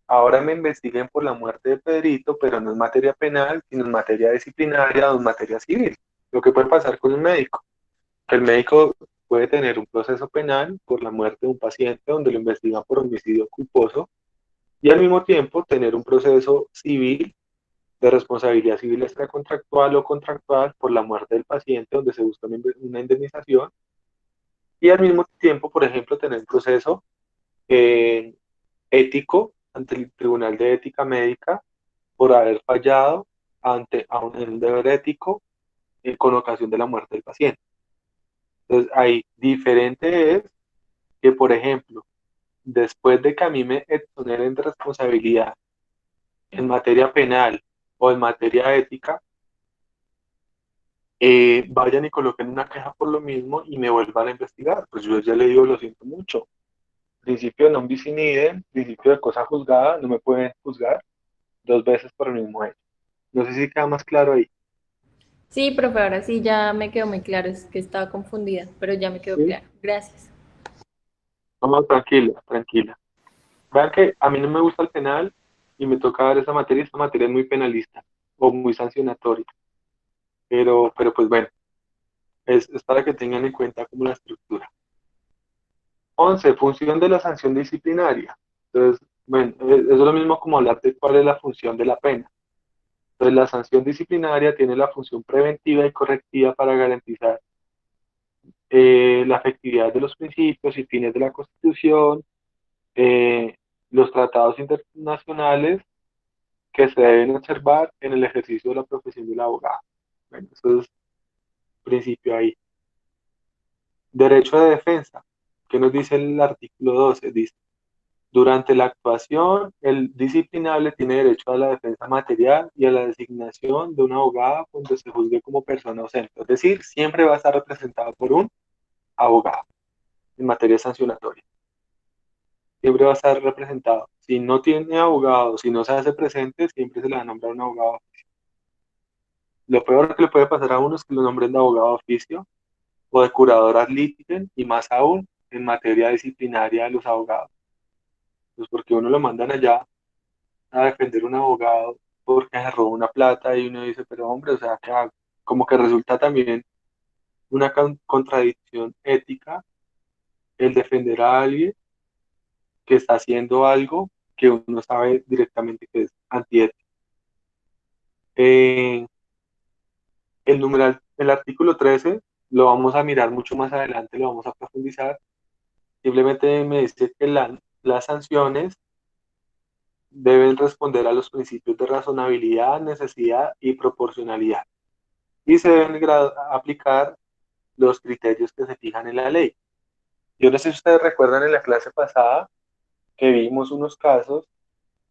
ahora me investiguen por la muerte de Pedrito, pero no es materia penal, sino en materia disciplinaria o en materia civil. Lo que puede pasar con un médico, que el médico puede tener un proceso penal por la muerte de un paciente donde lo investigan por homicidio culposo y al mismo tiempo tener un proceso civil de responsabilidad civil extracontractual o contractual por la muerte del paciente donde se busca una indemnización y al mismo tiempo, por ejemplo, tener un proceso eh, ético ante el Tribunal de Ética Médica por haber fallado en un deber ético con ocasión de la muerte del paciente. Entonces, ahí diferente es que, por ejemplo, después de que a mí me exoneren de responsabilidad en materia penal o en materia ética, vayan y coloquen una queja por lo mismo y me vuelvan a investigar. Pues yo ya le digo, lo siento mucho. Principio de non bis in idem, principio de cosa juzgada, no me pueden juzgar dos veces por el mismo hecho. No sé si queda más claro ahí. Sí, profe, ahora sí ya me quedó muy claro, es que estaba confundida, pero ya me quedó ¿Sí? claro. Gracias. No, tranquila, tranquila. Vean que a mí no me gusta el penal y me toca dar esta materia es muy penalista o muy sancionatoria, pero pues bueno, es para que tengan en cuenta como la estructura. 11, función de la sanción disciplinaria. Entonces, bueno, es lo mismo como hablar de cuál es la función de la pena. Entonces, la sanción disciplinaria tiene la función preventiva y correctiva para garantizar la efectividad de los principios y fines de la Constitución, eh, los tratados internacionales que se deben observar en el ejercicio de la profesión del abogado. Bueno, eso es principio ahí. Derecho de defensa. ¿Qué nos dice el artículo 12? Dice, durante la actuación, el disciplinable tiene derecho a la defensa material y a la designación de un abogado cuando se juzgue como persona ausente. Es decir, siempre va a estar representado por un abogado en materia sancionatoria. Siempre va a estar representado. Si no tiene abogado, si no se hace presente, siempre se le va a nombrar un abogado. Lo peor que le puede pasar a uno es que lo nombren de abogado de oficio o de curador ad litigem y más aún en materia disciplinaria de los abogados. Pues porque uno lo mandan allá a defender un abogado porque se robó una plata y uno dice, pero hombre, o sea, ¿qué hago? Como que resulta también una contradicción ética el defender a alguien que está haciendo algo que uno sabe directamente que es antiético. Eh, el artículo 13 lo vamos a mirar mucho más adelante, lo vamos a profundizar. Simplemente me dice que las sanciones deben responder a los principios de razonabilidad, necesidad y proporcionalidad. Y se deben aplicar los criterios que se fijan en la ley. Yo no sé si ustedes recuerdan en la clase pasada que vimos unos casos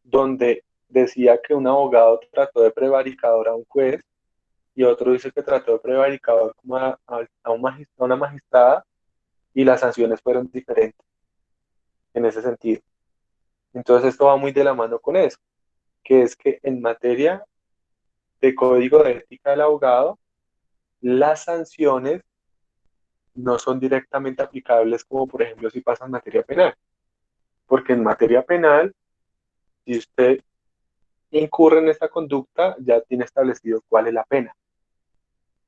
donde decía que un abogado trató de prevaricador a un juez y otro dice que trató de prevaricador como a una magistrada y las sanciones fueron diferentes en ese sentido. Entonces esto va muy de la mano con eso, que es que en materia de código de ética del abogado, las sanciones no son directamente aplicables como por ejemplo si pasa en materia penal, porque en materia penal, si usted incurre en esta conducta, ya tiene establecido cuál es la pena.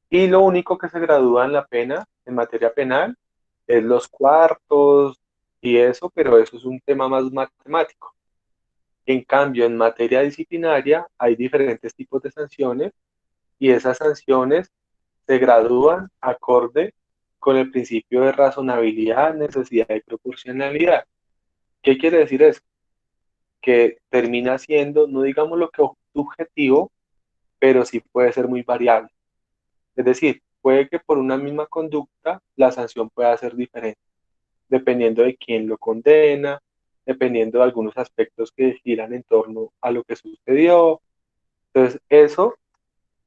Y lo único que se gradúa en la pena, en materia penal, es los cuartos y eso, pero eso es un tema más matemático. En cambio, en materia disciplinaria hay diferentes tipos de sanciones y esas sanciones se gradúan acorde con el principio de razonabilidad, necesidad y proporcionalidad. ¿Qué quiere decir eso? Que termina siendo, no digamos lo que subjetivo, pero sí puede ser muy variable. Es decir, puede que por una misma conducta la sanción pueda ser diferente, dependiendo de quién lo condena, dependiendo de algunos aspectos que giran en torno a lo que sucedió. Entonces, eso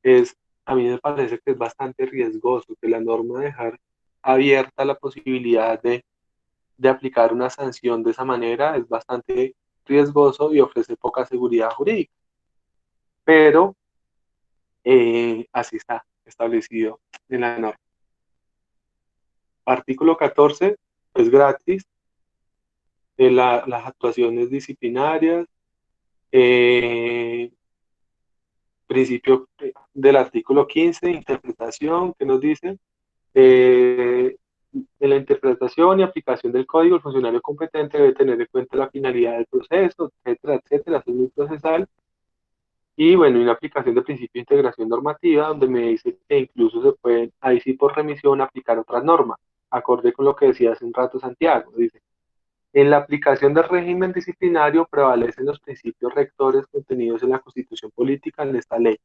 es, a mí me parece que es bastante riesgoso que la norma dejar abierta la posibilidad de aplicar una sanción de esa manera es bastante riesgoso y ofrece poca seguridad jurídica. Pero así está establecido en la norma. Artículo 14 es gratis. Las actuaciones disciplinarias, eh, principio del artículo 15, interpretación, que nos dice, en la interpretación y aplicación del código, el funcionario competente debe tener en cuenta la finalidad del proceso, etcétera, etcétera, eso es muy procesal. Y bueno, una aplicación de principio de integración normativa, donde me dice que incluso se pueden, ahí sí por remisión, aplicar otras normas, acorde con lo que decía hace un rato Santiago. Dice, en la aplicación del régimen disciplinario prevalecen los principios rectores contenidos en la Constitución Política en esta ley.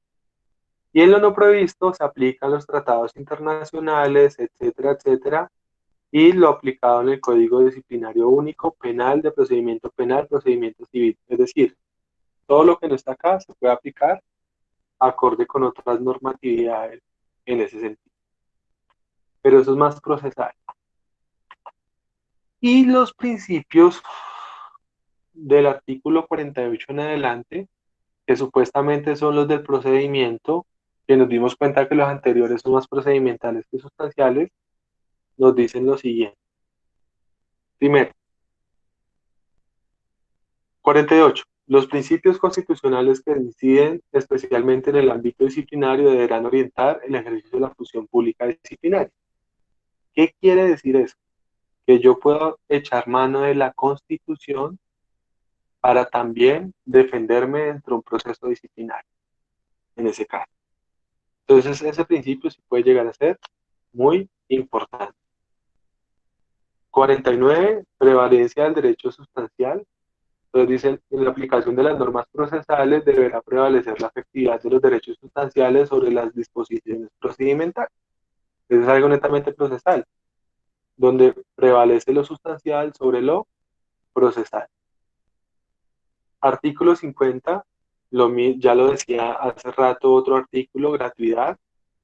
Y en lo no previsto se aplican los tratados internacionales, etcétera, etcétera, y lo aplicado en el Código Disciplinario Único, Penal, de Procedimiento Penal, Procedimiento Civil. Es decir, todo lo que no está acá se puede aplicar acorde con otras normatividades en ese sentido. Pero eso es más procesal. Y los principios del artículo 48 en adelante, que supuestamente son los del procedimiento, que nos dimos cuenta que los anteriores son más procedimentales que sustanciales, nos dicen lo siguiente. Primero, 48. Los principios constitucionales que inciden especialmente en el ámbito disciplinario deberán orientar el ejercicio de la función pública disciplinaria. ¿Qué quiere decir eso? Que yo puedo echar mano de la Constitución para también defenderme dentro de un proceso disciplinario, en ese caso. Entonces, ese principio sí puede llegar a ser muy importante. 49. Prevalencia del derecho sustancial. Entonces dicen, en la aplicación de las normas procesales deberá prevalecer la efectividad de los derechos sustanciales sobre las disposiciones procedimentales. Eso es algo netamente procesal, donde prevalece lo sustancial sobre lo procesal. Artículo 50, ya lo decía hace rato otro artículo, gratuidad.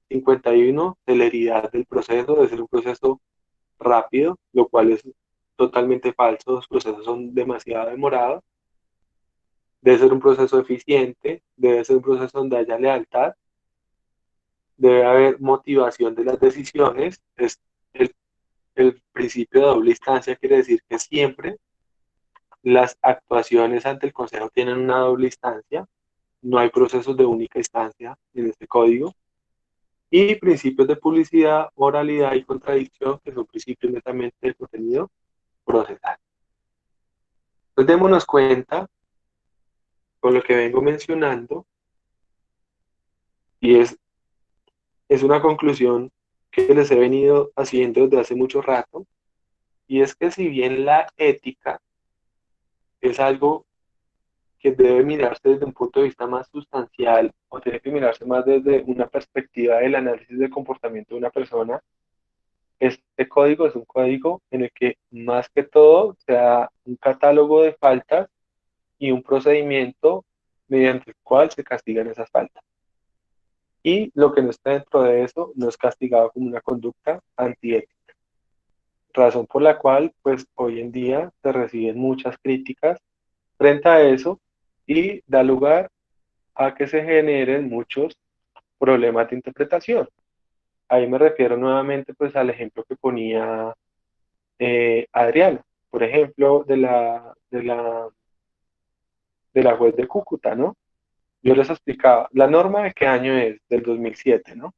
51, celeridad del proceso, debe ser un proceso rápido, lo cual es totalmente falso, los procesos son demasiado demorados. Debe ser un proceso eficiente, debe ser un proceso donde haya lealtad, debe haber motivación de las decisiones. El, el principio de doble instancia quiere decir que siempre las actuaciones ante el Consejo tienen una doble instancia, no hay procesos de única instancia en este código. Y principios de publicidad, oralidad y contradicción, que son principios netamente de contenido procesal. Entonces démonos cuenta con lo que vengo mencionando, y es una conclusión que les he venido haciendo desde hace mucho rato, y es que si bien la ética es algo que debe mirarse desde un punto de vista más sustancial, o tiene que mirarse más desde una perspectiva del análisis del comportamiento de una persona, este código es un código en el que más que todo se da un catálogo de faltas y un procedimiento mediante el cual se castigan esas faltas. Y lo que no está dentro de eso no es castigado como una conducta antiética. Razón por la cual, pues hoy en día se reciben muchas críticas frente a eso y da lugar a que se generen muchos problemas de interpretación. Ahí me refiero nuevamente pues al ejemplo que ponía Adriana, por ejemplo, de la juez de Cúcuta, ¿no? Yo les explicaba, ¿la norma de qué año es? Del 2007, ¿no?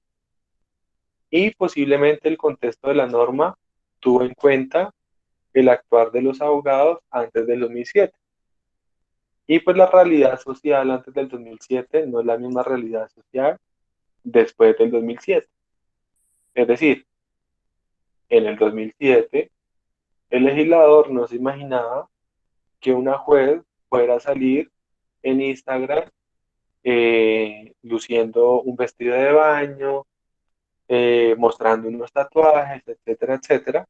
Y posiblemente el contexto de la norma tuvo en cuenta el actuar de los abogados antes del 2007. Y pues la realidad social antes del 2007 no es la misma realidad social después del 2007. Es decir, en el 2007 el legislador no se imaginaba que una juez fuera a salir en Instagram luciendo un vestido de baño, mostrando unos tatuajes, etcétera, etcétera.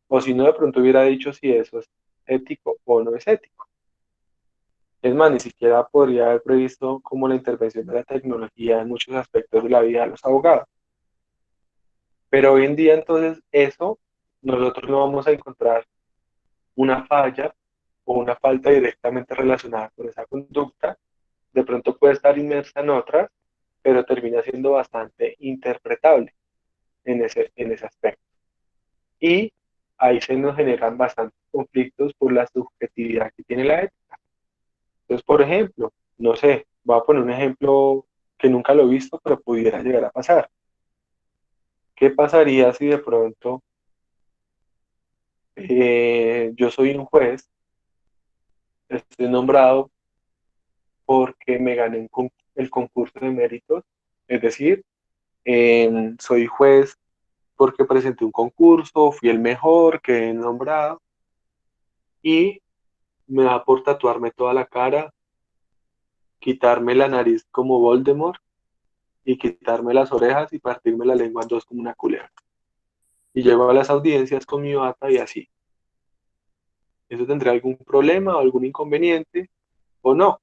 O si no, de pronto hubiera dicho si eso es ético o no es ético. Es más, ni siquiera podría haber previsto como la intervención de la tecnología en muchos aspectos de la vida de los abogados. Pero hoy en día, entonces, eso nosotros no vamos a encontrar una falla o una falta directamente relacionada con esa conducta. De pronto puede estar inmersa en otras, pero termina siendo bastante interpretable en ese aspecto. Y ahí se nos generan bastantes conflictos por la subjetividad que tiene la ética. Entonces, por ejemplo, no sé, voy a poner un ejemplo que nunca lo he visto, pero pudiera llegar a pasar. ¿Qué pasaría si de pronto yo soy un juez, estoy nombrado porque me gané el concurso de méritos? Es decir, soy juez porque presenté un concurso, fui el mejor, quedé nombrado, y me da por tatuarme toda la cara quitarme la nariz como Voldemort y quitarme las orejas y partirme la lengua en dos como una culebra. Y llego a las audiencias con mi bata y así. ¿Eso tendría algún problema o algún inconveniente o no?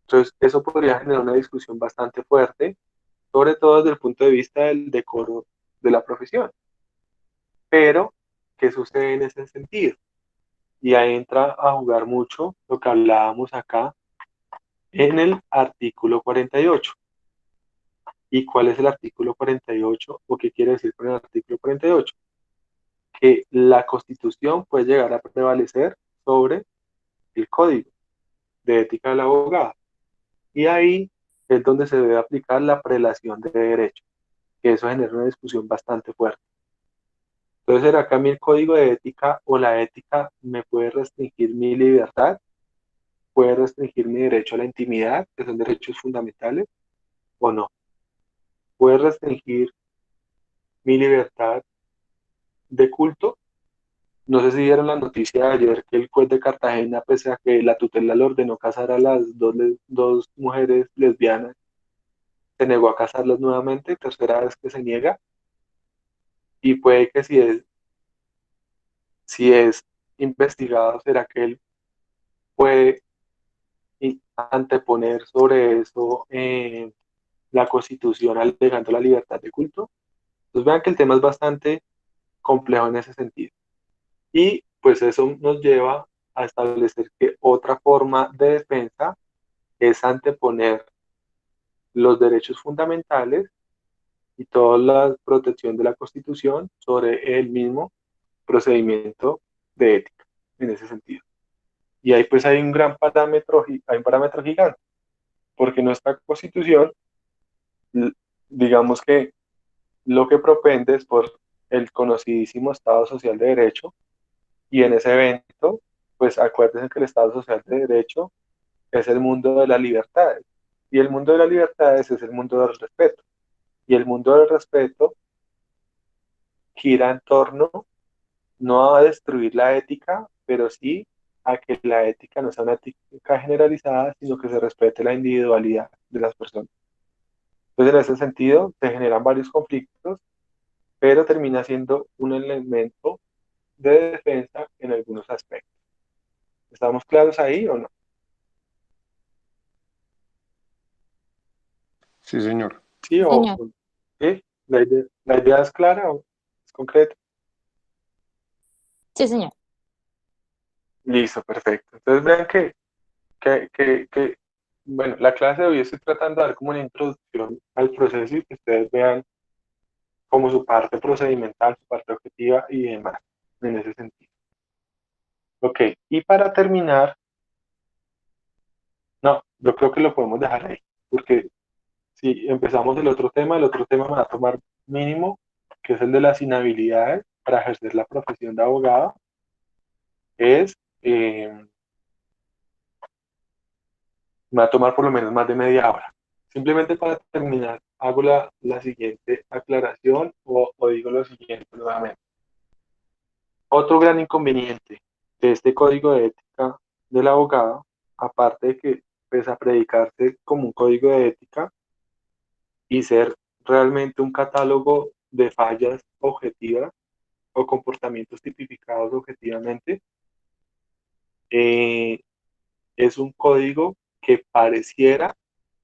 Entonces, eso podría generar una discusión bastante fuerte, sobre todo desde el punto de vista del decoro de la profesión. Pero, ¿qué sucede en ese sentido? Y ahí entra a jugar mucho lo que hablábamos acá en el artículo 48. ¿Y cuál es el artículo 48 o qué quiere decir con el artículo 48? Que la Constitución puede llegar a prevalecer sobre el Código de Ética del Abogado. Y ahí es donde se debe aplicar la prelación de derecho, que eso genera una discusión bastante fuerte. Entonces, ¿será que a mí el código de ética o la ética me puede restringir mi libertad? ¿Puede restringir mi derecho a la intimidad, que son derechos fundamentales, o no? ¿Puede restringir mi libertad de culto? No sé si vieron la noticia de ayer que el juez de Cartagena, pese a que la tutela le ordenó casar a las dos mujeres lesbianas, se negó a casarlas nuevamente, tercera vez que se niega, y puede que si es investigado, será que él puede anteponer sobre eso la Constitución alegando la libertad de culto. Entonces vean que el tema es bastante complejo en ese sentido. Y pues eso nos lleva a establecer que otra forma de defensa es anteponer los derechos fundamentales y toda la protección de la Constitución sobre el mismo procedimiento de ética en ese sentido. Y ahí pues hay un gran parámetro, hay un parámetro gigante, porque nuestra Constitución, digamos que lo que propende es por el conocidísimo Estado Social de Derecho, y en ese evento, pues acuérdense que el Estado Social de Derecho es el mundo de las libertades, y el mundo de las libertades es el mundo del respeto, y el mundo del respeto gira en torno no a destruir la ética, pero sí a que la ética no sea una ética generalizada, sino que se respete la individualidad de las personas. Entonces, en ese sentido, se generan varios conflictos, pero termina siendo un elemento de defensa en algunos aspectos. ¿Estamos claros ahí o no? Sí, señor. ¿Sí o Señor. sí? ¿La idea es clara o es concreta? Sí, señor. Listo, perfecto. Entonces vean bueno, la clase de hoy estoy tratando de dar como una introducción al proceso y que ustedes vean como su parte procedimental, su parte objetiva y demás, en ese sentido. Ok, y para terminar, no, yo creo que lo podemos dejar ahí, porque si empezamos el otro tema me va a tomar mínimo, que es el de las inhabilidades para ejercer la profesión de abogado, es, me va a tomar por lo menos más de media hora. Simplemente para terminar, hago la siguiente aclaración o digo lo siguiente nuevamente. Otro gran inconveniente de este código de ética del abogado, aparte de que pese a predicarse como un código de ética y ser realmente un catálogo de fallas objetivas o comportamientos tipificados objetivamente, eh, es un código que pareciera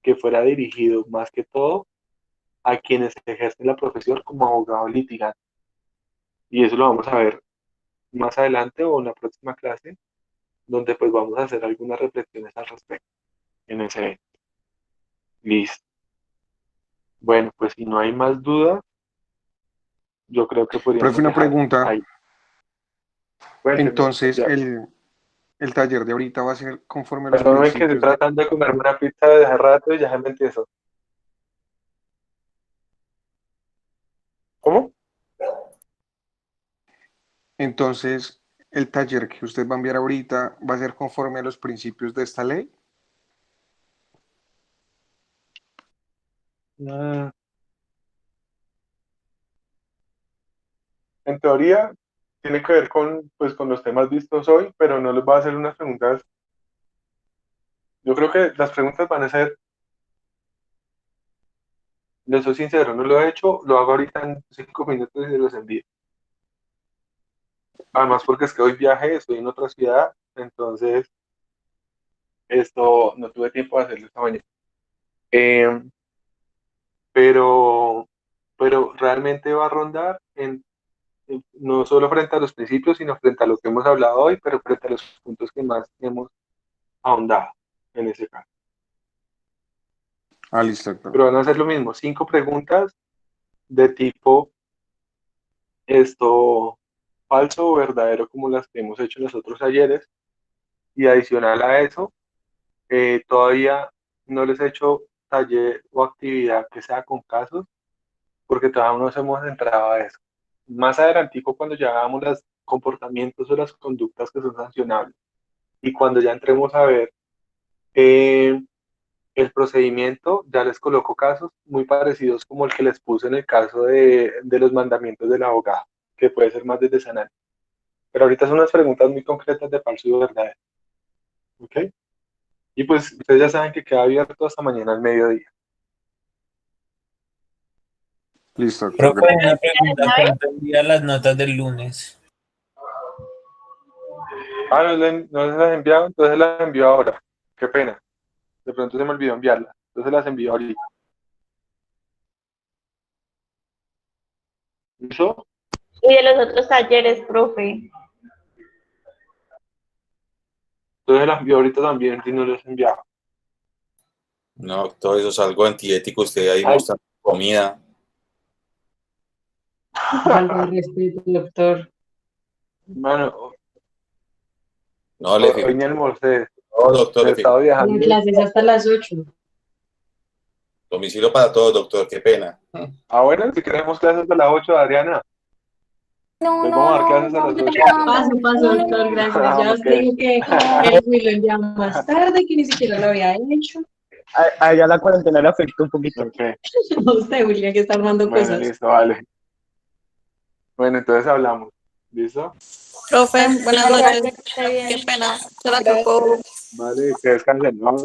que fuera dirigido más que todo a quienes ejercen la profesión como abogado litigante. Y eso lo vamos a ver más adelante o en la próxima clase, donde pues vamos a hacer algunas reflexiones al respecto en ese evento. Listo. Bueno, pues si no hay más dudas, yo creo que Profe, podríamos una dejar pregunta. ahí. Cuénteme, Entonces, ya. el taller de ahorita va a ser conforme a los Perdóname que estoy principios de... tratando de comerme una pizza de hace rato y ya se me empiezo. ¿Cómo? Entonces, el taller que usted va a enviar ahorita va a ser conforme a los principios de esta ley. Mm, en teoría, tiene que ver con, pues, con los temas vistos hoy, pero no les voy a hacer unas preguntas Yo creo que las preguntas van a ser, les soy sincero, no lo he hecho, lo hago ahorita en 5 minutos y se los envío. Además, porque es que hoy viajé, estoy en otra ciudad, entonces esto no tuve tiempo de hacerlo esta mañana. Eh, pero, pero realmente va a rondar no solo frente a los principios, sino frente a lo que hemos hablado hoy, pero frente a los puntos que más hemos ahondado en ese caso. Ah, listo, doctor. Pero van a hacer lo mismo, 5 preguntas de tipo esto falso o verdadero, como las que hemos hecho nosotros ayeres, y adicional a eso, todavía no les he hecho taller o actividad que sea con casos, porque todavía no nos hemos entrado a eso. Más adelantico, cuando ya hagamos los comportamientos o las conductas que son sancionables, y cuando ya entremos a ver el procedimiento, ya les coloco casos muy parecidos como el que les puse en el caso de los mandamientos del abogado, que puede ser más desde Sanal. Pero ahorita son unas preguntas muy concretas de falso y verdadero. ¿Ok? Y pues ustedes ya saben que queda abierto hasta mañana al mediodía. Listo, doctor. Profe, una pregunta, ¿cuánto envía las notas del lunes? Ah, no les las he enviado, entonces las envío ahora. Qué pena. De pronto se me olvidó enviarlas. Entonces las envío ahorita. ¿Listo? Y de los otros talleres, profe. Entonces las envío ahorita también, si no les he enviado. No, todo eso es algo antiético. Usted ahí mostrando comida. Falta de respeto, doctor. Mano, No, le hoy ni almorcé. No, doctor. He estado La viajando. clase es hasta las 8. Domicilio para todos, doctor. Qué pena. Ah, bueno, si queremos clases a las 8, Adriana. No, Les vamos a dar no, clases a no, las no, 8. Paso, doctor, gracias. Ya usted dijo que el lo envió más tarde, que ni siquiera lo había hecho. A ella la cuarentena le afectó un poquito. Ok. A usted, William, que está armando Bueno, cosas. listo, vale. Bueno, entonces hablamos. ¿Listo? Profe, buenas noches. Qué pena. ¿Será que puedo, Vale, que descansen, ¿no?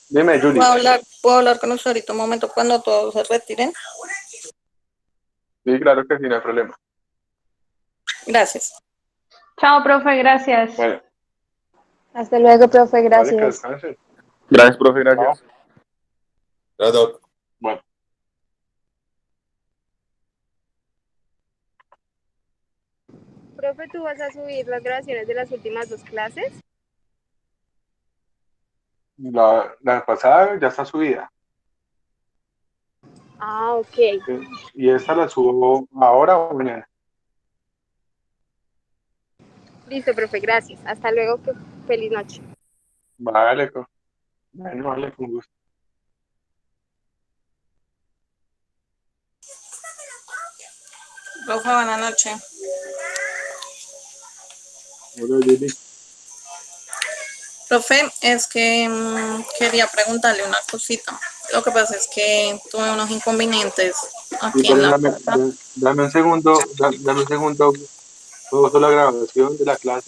Dime, Julie. puedo hablar con usted ahorita un momento cuando todos se retiren? Sí, claro que sí, no hay problema. Gracias. Chao, profe, gracias. Bueno, Hasta luego, profe, vale, que gracias. descansen. Gracias, profe, gracias. Gracias, doc. Bueno. Profe, ¿tú vas a subir las grabaciones de las últimas 2 clases? La pasada ya está subida. Ah, ok. Y esta la subo ahora o mañana. Listo, profe, gracias. Hasta luego, feliz noche. Vale, bueno, vale, con gusto. Profe, buenas noches. Hola, Julie. Profe, es que quería preguntarle una cosita. Lo que pasa es que tuve unos inconvenientes aquí en la casa. Dame un segundo, dame un segundo. Pauso la grabación de la clase.